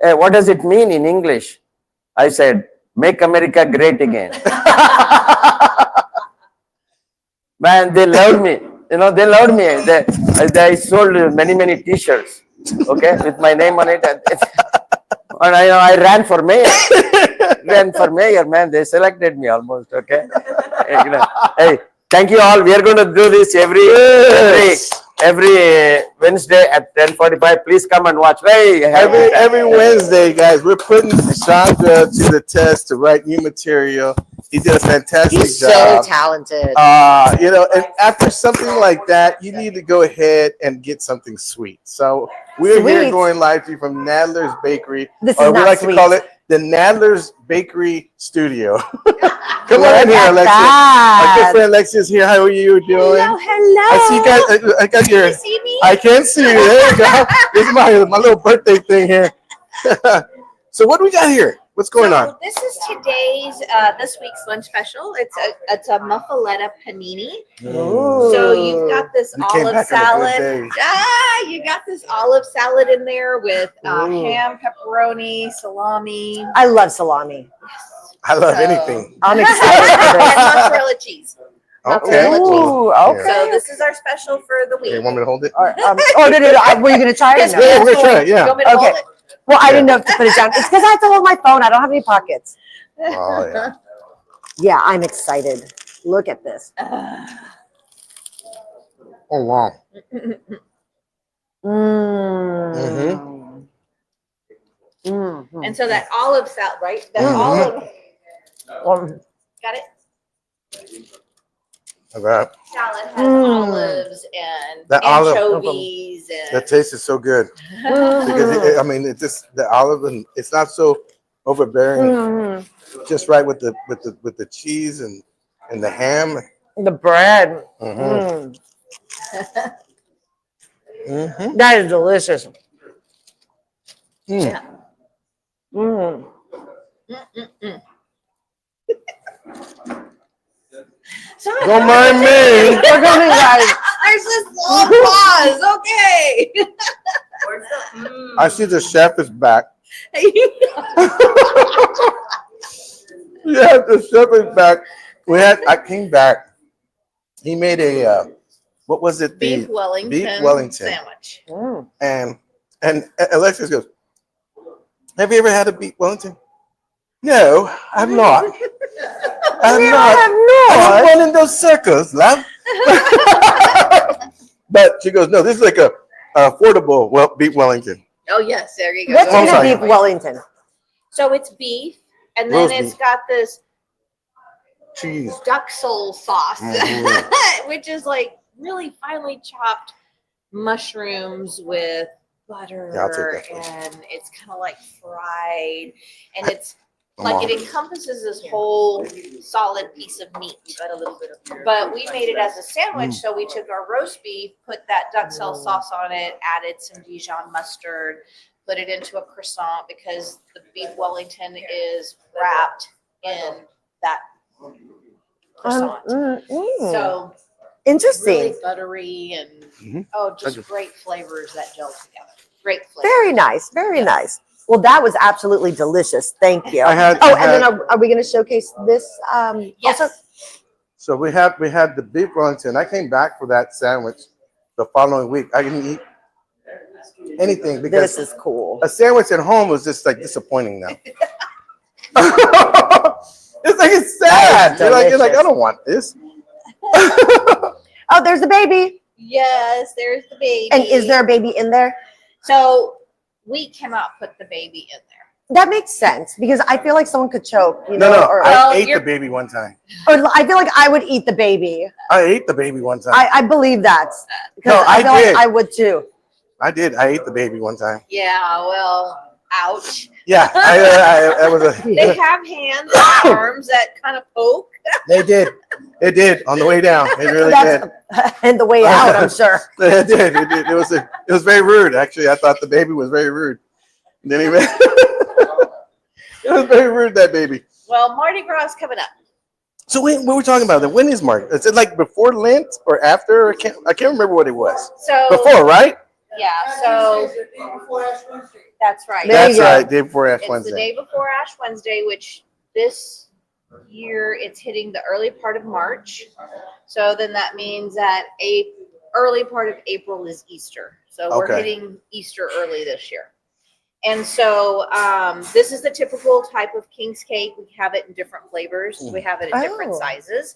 hey, what does it mean in English? I said, make America great again. Man, they loved me. You know, they loved me. They sold many T-shirts, okay, with my name on it. And I ran for mayor. Man. They selected me almost, okay. Hey, thank you all. We are going to do this every Wednesday at 10:45. Please come and watch. Hey, every Wednesday, guys, we're putting Chandra to the test to write new material. He did a fantastic He's job. so talented. And after something like that, you need to go ahead and get something sweet. So we're here going live to you from Nadler's Bakery, This or is we not like sweet. to call it the Nadler's Bakery Studio. Come Look on in here, at Alexis. that. Our good friend Alexis here. How are you doing? Hello. I see you guys. I got your. Can you see me? I can see you. There you go. This is my little birthday thing here. So what do we got here? What's going on? This is today's this week's lunch special. It's a muffaletta panini. So you've got this You came olive back on a good salad. day. You got this olive salad in there with ham, pepperoni, salami, I love salami. I love So- anything. I'm excited for this. and mozzarella cheese. Okay. Mozzarella cheese. Ooh, okay. So this is our special for the week. You want me to hold it? Oh, no. Were you gonna try it? Yes, Or Yeah, no? we're gonna try it. You Yeah. want me to hold Okay. it? Well, I didn't know if to put it down. It's because I have to hold my phone. I don't have any pockets. Oh yeah. Yeah, I'm excited. Look at this. Oh wow. Mm. And so that olive salad, right? That Mhm. olive, got it? All right. Salad has olives and That olive- anchovies and That taste is so good because I mean, it just the olive and it's not so overbearing. Just right with the cheese and the ham. The bread. Mhm. Mm. That is delicious. Mm. Mm. so Don't mind me. We're gonna guys. there's this long pause. Okay. I see the chef is back. Yeah, the chef is back. I came back. He made a what was it? Beef Wellington sandwich. Mm. And Alexis goes, "Have you ever had a beef Wellington?" No, I've not. I'm not. I'm not one in those circles, love. But she goes, "No, this is like a affordable beef Wellington." Oh yes, there you go. What's in a sorry. beef Wellington? So it's beef, and then Roast it's beef. got this Cheese. duck soul sauce, Mhm. which is like really finely chopped mushrooms with butter, Yeah, I'll take that first. and it's kind of like fried, and it's I'm like on. it encompasses this whole solid piece of meat. But we made it as a sandwich, so we took our roast beef, put that duck cell sauce on it, added some Dijon mustard, put it into a croissant because the beef Wellington is wrapped in that croissant. So Interesting. really buttery and Mhm. just great flavors that gel together. Great flavors. Very nice. Very nice. Well, that was absolutely delicious. Thank you. I had- Oh, I and had- then are we going to showcase this? Yes. Also? So we had the beef Wellington. I came back for that sandwich the following week. I didn't eat anything because This is cool. a sandwich at home was just like disappointing now. It's like it's sad. You're like, I delicious. don't want this. Oh, there's the baby. Yes, there's the baby. And is there a baby in there? So we cannot put the baby in there. That makes sense because I feel like someone could choke. You No, know, no. or, I ate the baby one time. or I feel like I would eat the baby. I ate the baby one time. I believe that. Because No, I feel did. like I would too. I did. I ate the baby one time. Yeah, well, ouch. Yeah, I was a. They have hands and arms that kind of poke. They did. It did on the way down. It really did. And the way out, I'm sure. It did. It did. It was very rude. Actually, I thought the baby was very rude. And then he went. It was very rude, that baby. Well, Mardi Gras is coming up. So what were we talking about? When is Mardi? Is it like before Lent or after? I can't remember what it was. So Before, right? Yeah, so that's right. There That's you go. right. Day before Ash It's the Wednesday. day before Ash Wednesday, which this year it's hitting the early part of March. So then that means that early part of April is Easter. So we're Okay. hitting Easter early this year. And so this is the typical type of King's cake. We have it in different flavors. We have it in different Oh. sizes.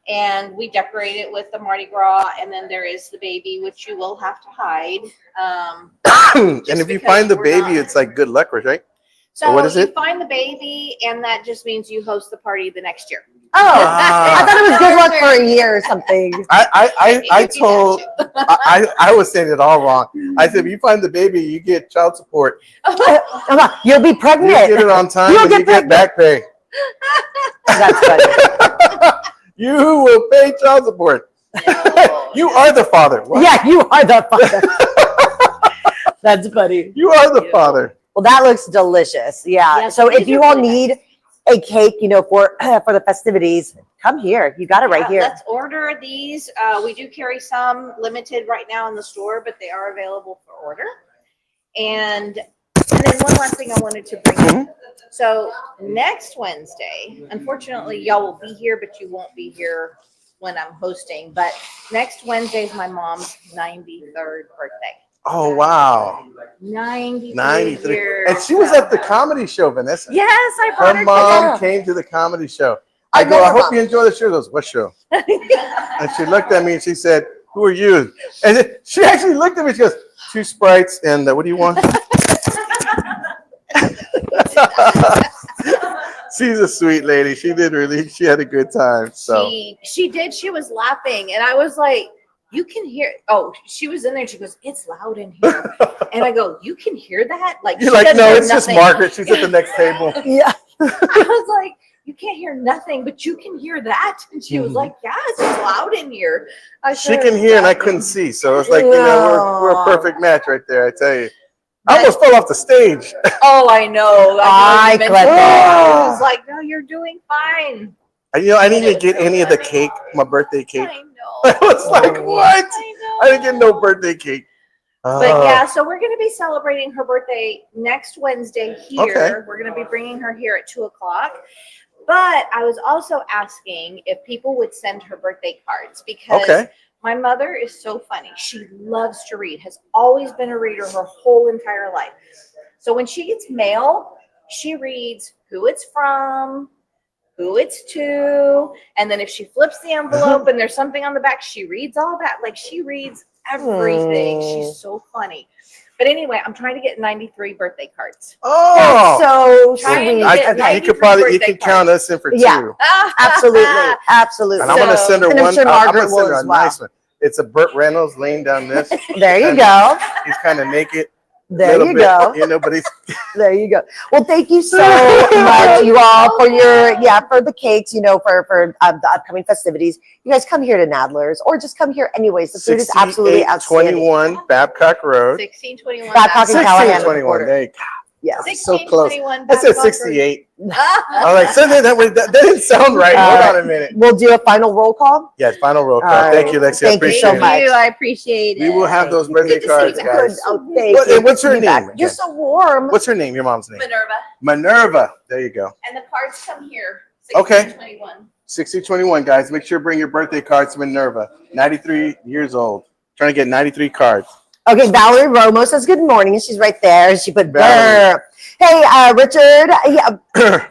And we decorate it with the Mardi Gras. And then there is the baby, which you will have to hide. And if you because find the we're baby, not- it's like good luck, right? So what is you it? find the baby, and that just means you host the party the next year. Oh, I Ah. thought it was good luck for a year or something. I told I was saying it all wrong. I said if you find the baby, you get child support. Come on, you'll be You pregnant. get it on time, You'll but you get pregnant. back pay. That's funny. You will pay child support. You are the father. What? Yeah, you are the father. That's funny. You are the father. Well, that looks delicious. Yeah. Yes, So if these you are all really need a cake, you know, for the festivities, come here. You got it right here. Let's order these. We do carry some limited right now in the store, but they are available for order. And then one last thing I wanted to bring in. So next Wednesday, unfortunately, y'all will be here, but you won't be here when I'm hosting. But next Wednesday is my mom's 93rd birthday. Oh wow, 93 years. and she was at the comedy show, Vanessa. Yes, I brought Her her. mom came to the comedy show. I go, I hope you enjoy the show. She goes, what show? And she looked at me and she said, who are you? And then she actually looked at me. She goes, 2 Sprites and what do you want? She's a sweet lady. She had a good time. So She did. She was laughing, and I was like, "You can hear." Oh, she was in there. And she goes, "It's loud in here," and I go, "You can hear that?" Like you're she like, doesn't no, hear it's just nothing." Margaret. She's at the next table. Yeah. I was like, "You can't hear nothing, but you can hear that," and she was like, "Yeah, it's just loud in here." I She said, can hear and I couldn't see. So it's like, we're a perfect match right there, I tell you. I almost fell off the stage. Oh, I know. I Cleto. was like, "No, you're doing fine." You know, I didn't even get any of the cake, my birthday cake. I know. I was like, what? I know. I didn't get no birthday cake. But yeah, so we're going to be celebrating her birthday next Wednesday here. Okay. We're going to be bringing her here at 2:00. But I was also asking if people would send her birthday cards because my mother is so funny. She loves to read, has always been a reader her whole entire life. So when she gets mail, she reads who it's from, who it's to, and then if she flips the envelope and there's something on the back, she reads all that. Like she reads everything. She's so funny. But anyway, I'm trying to get 93 birthday cards. Oh, So Trying sweet. to I get think you 93 could probably, you birthday can count cards. us in for Yeah. 2. Absolutely. Absolutely. And I'm going to send her And I'm one. sure I'm Margaret going to send will her a as well. nice one. It's a Burt Reynolds laying down this. There you And go. He's kind of naked. There little you bit, go. You know, but he's There you go. Well, thank you so much, you all, for for the cakes, you know, for the upcoming festivities. You guys come here to Nadler's or just come here anyways. The food is absolutely outstanding. 21 Babcock Road. 1621. Babcock and Callahan. 1621. There you go. Yes. So close. 1621. I said 68. I was like, so that didn't sound right. Hold on a minute. We'll do a final roll call. Yes, final roll call. All right. Thank you, Lexi. Thank you so much. I appreciate it. We will have those birthday Good to see cards, you. guys. Oh, thank you. What's her Be back. name? You're so warm. What's her name? Your mom's name? Minerva. Minerva. There you go. And the cards come here. Okay. 1621. 6021, guys. Make sure to bring your birthday cards to Minerva. 93 years old. Trying to get 93 cards. Okay, Valerie Romo says good morning, and she's right there. She put Valerie. burr. Hey, Richard. Yeah.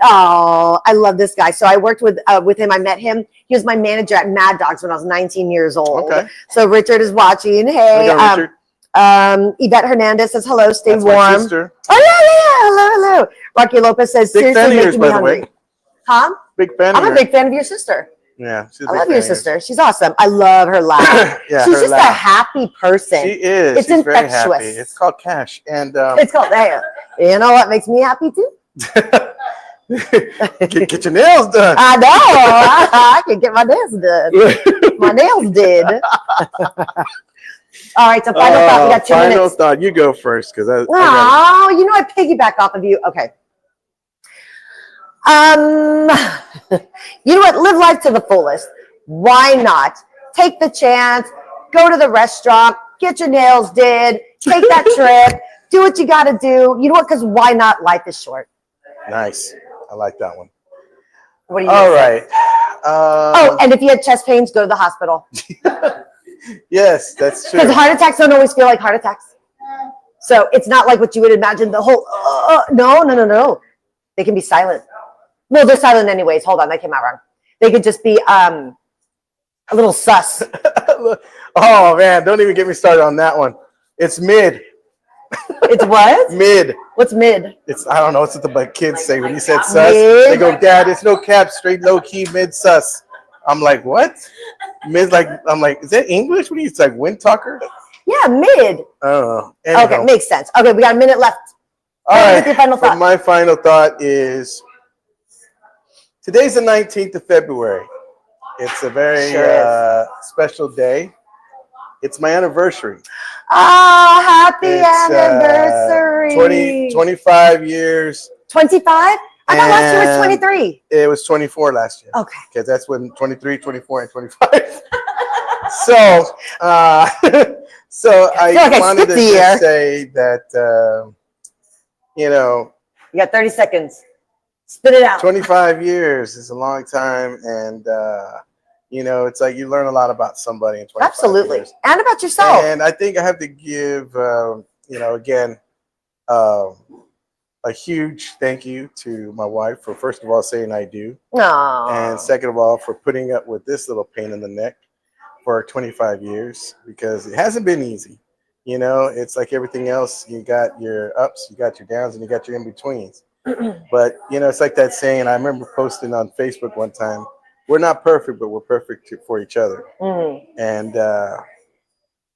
Oh, I love this guy. So I worked with him. I met him. He was my manager at Mad Dogs when I was 19 years old. Okay. So Richard is watching. Hey, There you go, Richard. Yvette Hernandez says hello. Stay That's my warm. sister. Oh yeah. Hello. Rocky Lopez says Big fan seriously of yours, making me by the hungry. way. Huh? Big fan I'm of a big fan of your sister. Yeah. She's a I big love fan your of yours. sister. She's awesome. I love her laugh. Yeah, She's her just a laugh. happy person. She is. It's She's very happy. infectious. It's called cash. And It's called that. You know what makes me happy too? get your nails done. I know. I can get my nails done. My nails did. All right. So final thought. We got 2 final minutes. thought. You go first, because I got Oh, you know I piggyback off of you. Okay. You know what? Live life to the fullest. Why not? Take the chance. Go to the restaurant. Get your nails did. Take that trip. Do what you got to do. You know what? Because why not? Life is short. nice. I like that one. What do you All say? right. Oh, and if you had chest pains, go to the hospital. Yes, that's true. Because heart attacks don't always feel like heart attacks. So it's not like what you would imagine. The whole no. They can be silent. Well, they're silent anyways. Hold on, that came out wrong. They could just be a little sus. Oh man, don't even get me started on that one. It's mid. It's what? Mid. What's mid? It's I don't know. It's what the kids say when you said sus. Mid? They go, Dad, it's no cap, straight low key mid sus. I'm like, what? Mid I'm like, is that English? What are you? It's like wind talker? Yeah, mid. I don't know. Anyhow. Okay, makes sense. Okay, we got a minute left. All right. What's your final But thought? my final thought is today's the 19th of February. It's a very Sure is. special day. It's my anniversary. Oh, happy It's, anniversary. 25 years. 25? I thought last year was And 23. It was 24 last year. Okay. Because that's when 23, 24, and 25. So, so I like I wanted skipped to a year. just say that, you know, You got 30 seconds. Spit it out. 25 years is a long time. And, you know, it's like you learn a lot about somebody in 25 Absolutely. years. And about yourself. And I think I have to give, you know, again, a huge thank you to my wife for, first of all, saying I do. Aww. And second of all, for putting up with this little pain in the neck for 25 years, because it hasn't been easy. You know, it's like everything else. You got your ups, you got your downs, and you got your in-betweens. But, you know, it's like that saying, I remember posting on Facebook one time, we're not perfect, but we're perfect for each other. And,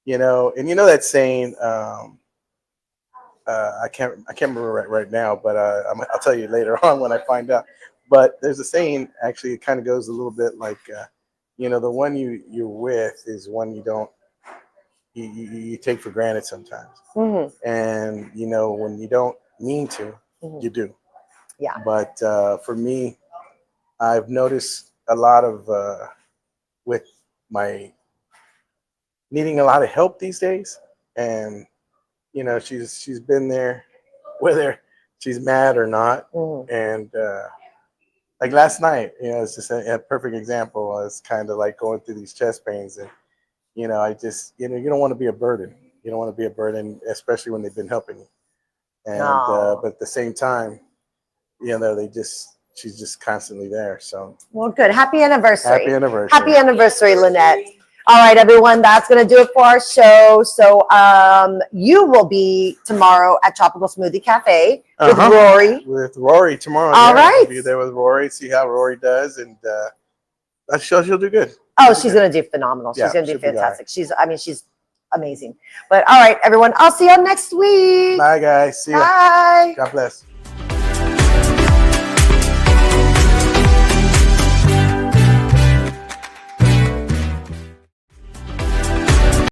you know, that saying, I can't remember right now, but I'll tell you later on when I find out. But there's a saying, actually, it kind of goes a little bit like, you know, the one you're with is one you don't, you take for granted sometimes. And, you know, when you don't mean to, you do. Yeah. But for me, I've noticed a lot of, with my needing a lot of help these days. And, you know, she's been there, whether she's mad or not. And like last night, you know, it's just a perfect example. It's kind of like going through these chest pains, and you know, I just, you know, you don't want to be a burden. You don't want to be a burden, especially when they've been helping you. And but at the same time, you know, she's just constantly there. So well, good. Happy anniversary. Happy anniversary. Happy anniversary, Lynette. All right, everyone, that's going to do it for our show. So you will be tomorrow at Tropical Smoothie Cafe with Rory. With Rory tomorrow. All right. I'll be there with Rory, see how Rory does, and I'm sure she'll do good. Oh, she's going to do phenomenal. She's Yeah, going to do she'll be all right. fantastic. She's amazing. But all right, everyone, I'll see you next week. Bye, guys. See ya. Bye. God bless.